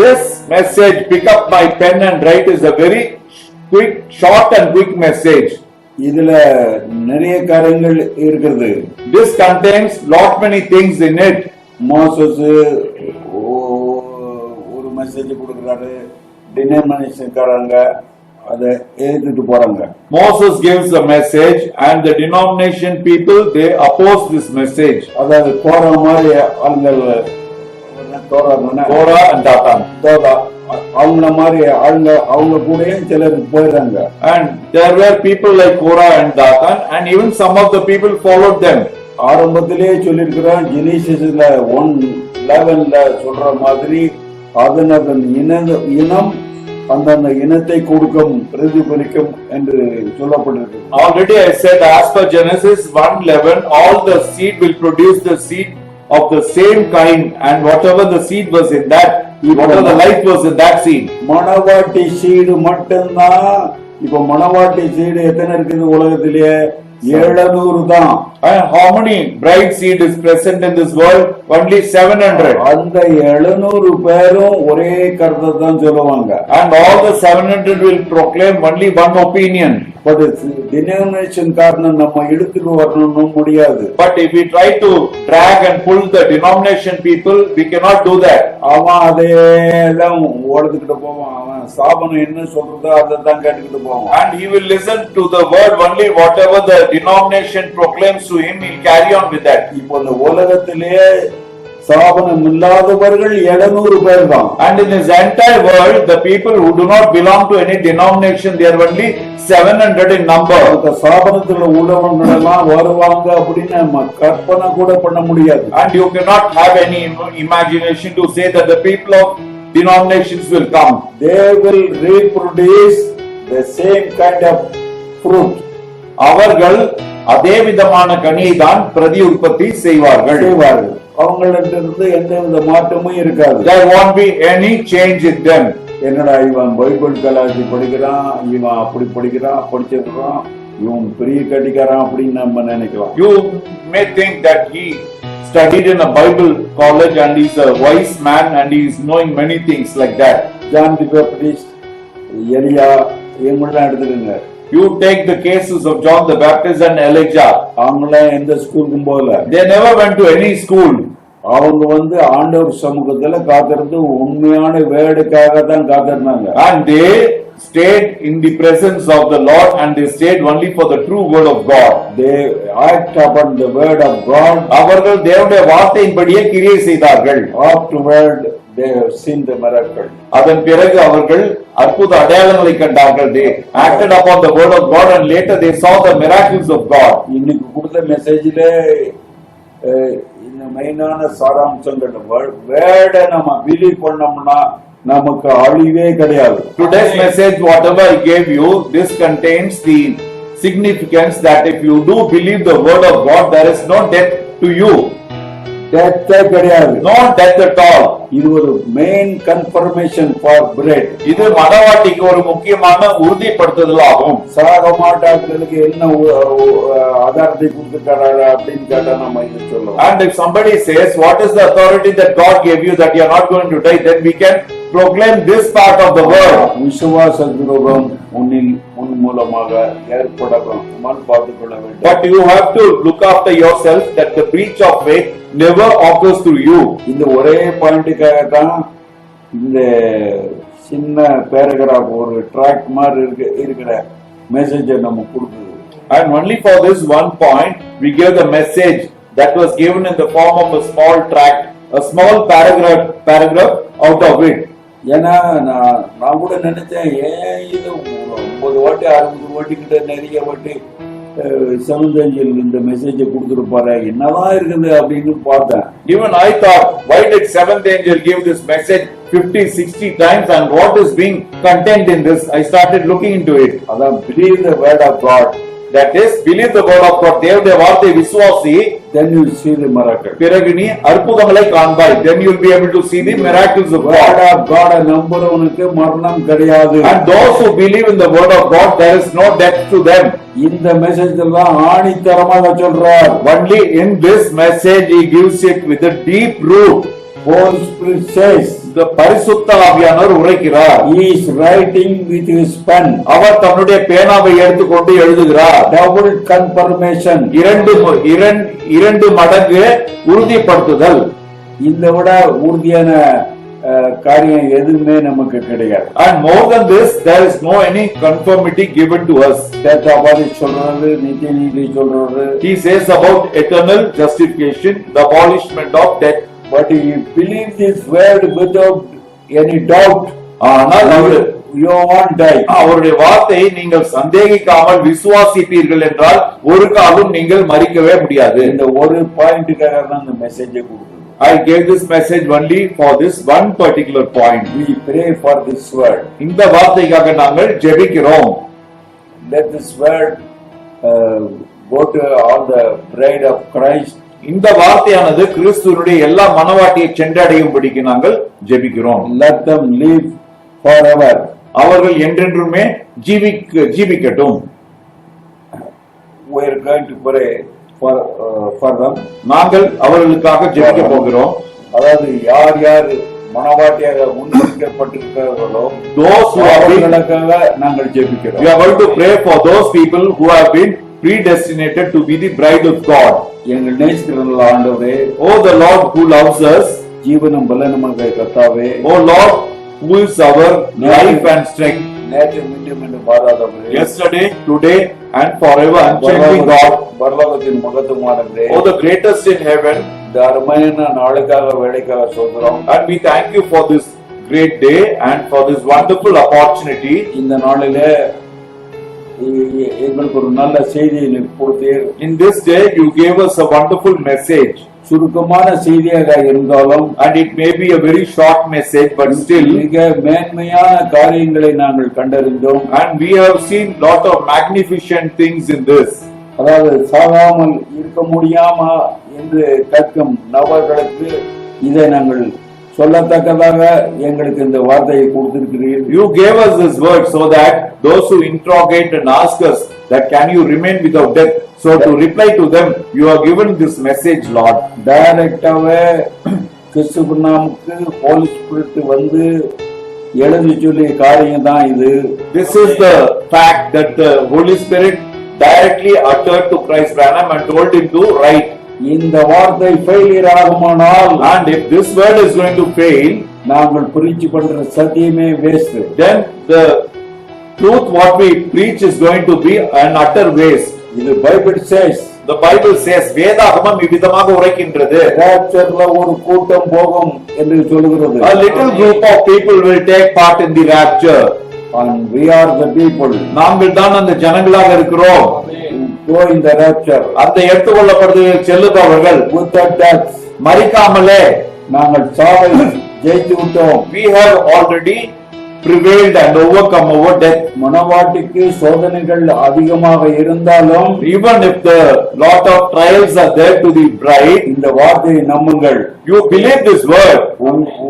This message, pick up my pen and write, is a very quick, short and quick message. இதுல நிறைய காரியங்கள் இருக்குது. This contains lot many things in it. Moses ஒரு message கொடுக்கிறாரு, டினாமினேஷன்காரங்க அதை ஏத்துட்டு போறாங்க. Moses gives a message and the denomination people, they oppose this message. அதாவது கோரா மாதிரி ஆளுங்கள், கோரா and தாத்தான், அவங்க மாதிரி ஆளுங்க, அவங்க கூடயும் சிலர் போயிடுறாங்க. And there were people like Korah and Dathan, and even some of the people followed them. ஆரம்பத்திலே சொல்லிருக்கிறோம், ஜெனிசிஸ்ல 1:11 சொல்ற மாதிரி அதன் இனம் அந்த இனத்தை கொடுக்கும், பிரதிபலிக்கும் என்று சொல்லப்பட்டிருக்கு. Already I said, as per Genesis 1:11, all the seed will produce the seed of the same kind, and whatever the seed was in that, whatever the life was in that seed. மணவாட்டி seed மட்டும்தான். இப்ப மணவாட்டி seed எத்தனை இருக்குது உலகத்திலேயே? 700 தான். And how many bride seed is present in this world? Only 700. அந்த 700 பேரும் ஒரே கருத்தை தான் சொல்லுவாங்க. And all the 700 will proclaim only one opinion. But denomination காரணம் நம்ம எடுத்துட்டு வரணும் முடியாது. But if we try to drag and pull the denomination people, we cannot do that. அவன் அதேதான் ஓடுதுக்கிட்டு போவான். அவன் சாபனம் என்ன சொல்றதோ அதை தான் கேட்டுக்கிட்டு போவான். And he will listen to the word only, whatever the denomination proclaims to him, he'll carry on with that. இப்போ இந்த உலகத்திலேயே சாபனம் இல்லாதவர்கள் 700 பேர் தான். And in this entire world, the people who do not belong to any denomination, they are only 700 in number. அந்த சாபனத்துல உள்ளவங்க எல்லாம் வருவாங்க அப்படின்னு நம்ம கற்பனை கூட பண்ண முடியாது. And you cannot have any imagination to say that the people of denominations will come. They will reproduce the same kind of fruit. அவர்கள் அதே விதமான கனியை தான் பிரதி உற்பத்தி செய்வார்கள். அவங்களிடத்திலிருந்து எந்த வித மாற்றமும் இருக்காது. There won't be any change in them. என்னடா இவன் பைபிள் கலாச்சி படிக்கிறான், இவன் அப்படி படிக்கிறான், படிச்சிருக்கான், இவன் பெரிய கட்டிக்காரன் அப்படின்னு நம்ம நினைக்கலாம். You may think that he studied in a Bible college and he's a wise man and he is knowing many things like that. John the Baptist, எலியா, இவங்கெல்லாம் எடுத்துக்கங்க. You take the cases of John the Baptist and Elijah. அவங்களாம் எந்த ஸ்கூலுக்கும் போகல. They never went to any school. அவங்க ஆண்டவர் சமூகத்துல காத்திருந்து உண்மையான வேடுக்காக தான் காத்திருந்தாங்க. And they stayed in the presence of the Lord and they stayed only for the true word of God. They act upon the word of God. அவர்கள் தேவனுடைய வார்த்தையின்படியே கிரியை செய்தார்கள். Afterward they have seen the miracle. அதன் பிறகு அவர்கள் அற்புத அடையாளங்களை கண்டார்கள். They acted upon the word of God and later they saw the miracles of God. இன்னைக்கு கொடுத்த மெசேஜில இந்த மெயினான சாராம்சங்கள் வேர்டை நம்ம பிலீவ் பண்ணோம்னா நமக்கு அழிவே கிடையாது. Today's message, whatever I gave you, this contains the significance that if you do believe the word of God, there is no death to you. டெத்தே கிடையாது. No death at all. இது ஒரு மெயின் கன்ஃபர்மேஷன் ஃபார் பிரெட். இது மனவாட்டிக்கு ஒரு முக்கியமான உறுதிப்படுத்துதல் ஆகும். சாக மாட்டாங்களுக்கு என்ன ஆதாரத்தை கொடுத்துட்டாரு அப்படின்னு கேட்டா நம்ம இது சொல்லலாம். And if somebody says what is the authority that God gave you that you are not going to die, then we can proclaim this part of the word. விசுவாச துரோகம் உன் மூலமாக ஏற்படாமல் பார்த்துக்கொள்ள வேண்டும். But you have to look after yourself that the breach of faith never occurs through you. இந்த ஒரே பாயிண்ட்டுக்காக தான் இந்த சின்ன பேராகிராஃப் ஒரு ட்ராக் மாதிரி இருக்கிற மெசேஜை நம்ம கொடுக்குது. And only for this one point we give the message that was given in the form of a small tract, a small paragraph out of it. ஏன்னா நான் கூட நினைச்சேன், ஏன் இது 50 வாட்டி 60 வாட்டி கிட்ட நிறைய வாட்டி செவன்த் ஏஞ்சல் இந்த மெசேஜை கொடுத்துருப்பாரு, என்னதான் இருக்குது அப்படின்னு பார்த்தேன். Even I thought, why did seventh angel give this message 50-60 times and what is being contained in this? I started looking into it. அதான் believe the word of God. That is, believe the word of God. தேவனுடைய வார்த்தை விசுவாசி. Then you will see the miracle. பிறகு நீ அற்புதங்களை காண்பாய். Then you will be able to see the miracles of God. Word of God நம்புறவனுக்கு மரணம் கிடையாது. And those who believe in the word of God, there is no death to them. இந்த message எல்லாம் ஆணித்தரமாக சொல்றார். Only in this message he gives it with a deep root. Holy Spirit says, the பரிசுத்த ஆவியானவர் உரைக்கிறார். He is writing with his pen. அவர் தன்னுடைய பேனாவை எடுத்துக்கொண்டு எழுதுகிறார். Double confirmation. இரண்டு மடங்கு உறுதிப்படுத்துதல். இந்த விட உறுதியான காரியம் எதுவுமே நமக்கு கிடையாது. And more than this, there is no any conformity given to us. சொல்றது, நித்திய நீதி சொல்றது. He says about eternal justification, the abolishment of death. But you believe this word without any doubt. ஆனால் you won't die. அவருடைய வார்த்தையை நீங்கள் சந்தேகிக்காமல் விசுவாசிப்பீர்கள் என்றால் ஒரு காலம் நீங்கள் மரிக்கவே முடியாது. இந்த ஒரு பாயிண்ட்காக தான் இந்த மெசேஜை கொடுத்தது. I gave this message only for this one particular point. We pray for this word. இந்த வார்த்தைக்காக நாங்கள் ஜெபிக்கிறோம். Let this word go to all the bride of Christ. இந்த வார்த்தையானது கிறிஸ்துவினுடைய எல்லா மனவாட்டியை சென்றடையும்படிக்கு நாங்கள் ஜெபிக்கிறோம். Let them live forever. அவர்கள் என்றென்றுமே ஜீவிக்கட்டும். We are going to pray for them. நாங்கள் அவர்களுக்காக ஜெபிக்க போகிறோம். அதாவது யார் யார் மனவாட்டியாக முன்வைக்கப்பட்டிருக்கிறார்களோ அவர்களுக்காக நாங்கள் ஜெபிக்கிறோம். We are going to pray for those people who have been predestinated to be the bride of God. எங்கள் நேசிக்கிற ஆண்டவரே, Oh the Lord who loves us, ஜீவனும் பலனுமாக கர்த்தாவே, Oh Lord who is our life and strength, நேற்று மீண்டும் என்று மாறாதவரே, yesterday, today and forever unchanging God, பரலோகத்தின் மகத்துவமானவரே, Oh the greatest in heaven, இந்த அருமையான நாளுக்காக வேலைக்காக சொல்கிறோம். and we thank you for this great day and for this wonderful opportunity. இந்த நாளிலே எங்களுக்கு ஒரு நல்ல செய்தியை கொடுத்தீர். In this day you gave us a wonderful message. சுருக்கமான செய்தியாக இருந்தாலும், and it may be a very short message, but still மிக மேன்மையான காரியங்களை நாங்கள் கண்டறிந்தோம். and we have seen lot of magnificent things in this. அதாவது சாகாமல் இருக்க முடியாமா என்று கற்கும் நபர்களுக்கு இதை நாங்கள் சொல்லத்தக்கதாக எங்களுக்கு இந்த வார்த்தையை கொடுத்திருக்கிறீர்கள். You gave us this word so that those who interrogate and ask us that can you remain without death, so to reply to them you are given this message, Lord. டைரக்டாவே கிறிஸ்துவின் நாமத்துக்கு ஹோலி ஸ்பிரிட் வந்து எழுதி சொல்லிய காரியம் தான் இது. This is the fact that the Holy Spirit directly uttered to Christ Branham and told him to write. இந்த வார்த்தை failure ஆகுமானால், and if this word is going to fail, நாங்கள் preach பண்ற சத்தியமே waste. then the truth what we preach is going to be an utter waste. இது Bible says, the Bible says, வேதாகமம் இவ்விதமாக உரைக்கின்றது, raptureல ஒரு கூட்டம் போகும் என்று சொல்கிறது. a little group of people will take part in the rapture, and we are the people. நாங்கள் தான் அந்த ஜனங்களாக இருக்கிறோம். go in the rapture. அந்த எடுத்துக்கொள்ளப்படுவதில் செல்லுபவர்கள் without death. மரிக்காமலே நாங்கள் சாவை ஜெயித்து விட்டோம். we have already prevailed and overcome over death. மணவாட்டிக்கு சோதனைகள் அதிகமாக இருந்தாலும், Even if the lot of trials are there to the bride, இந்த வார்த்தையை நம்புங்கள். you believe this word,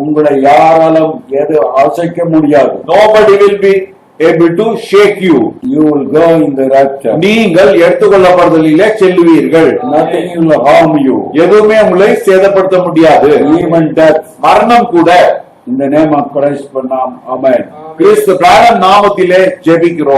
உங்களை யாராலும் எது அசைக்க முடியாது. nobody will be able to shake you. You will go in the rapture. நீங்கள் எடுத்துக்கொள்ளப்படுதலிலே செல்லுவீர்கள். Nothing will harm you. எதுவுமே உங்களை சேதப்படுத்த முடியாது. Even death. மரணம் கூட. In the name of Christ, Amen. கிறிஸ்து பிராணன் நாமத்திலே ஜெபிக்கிறோம்.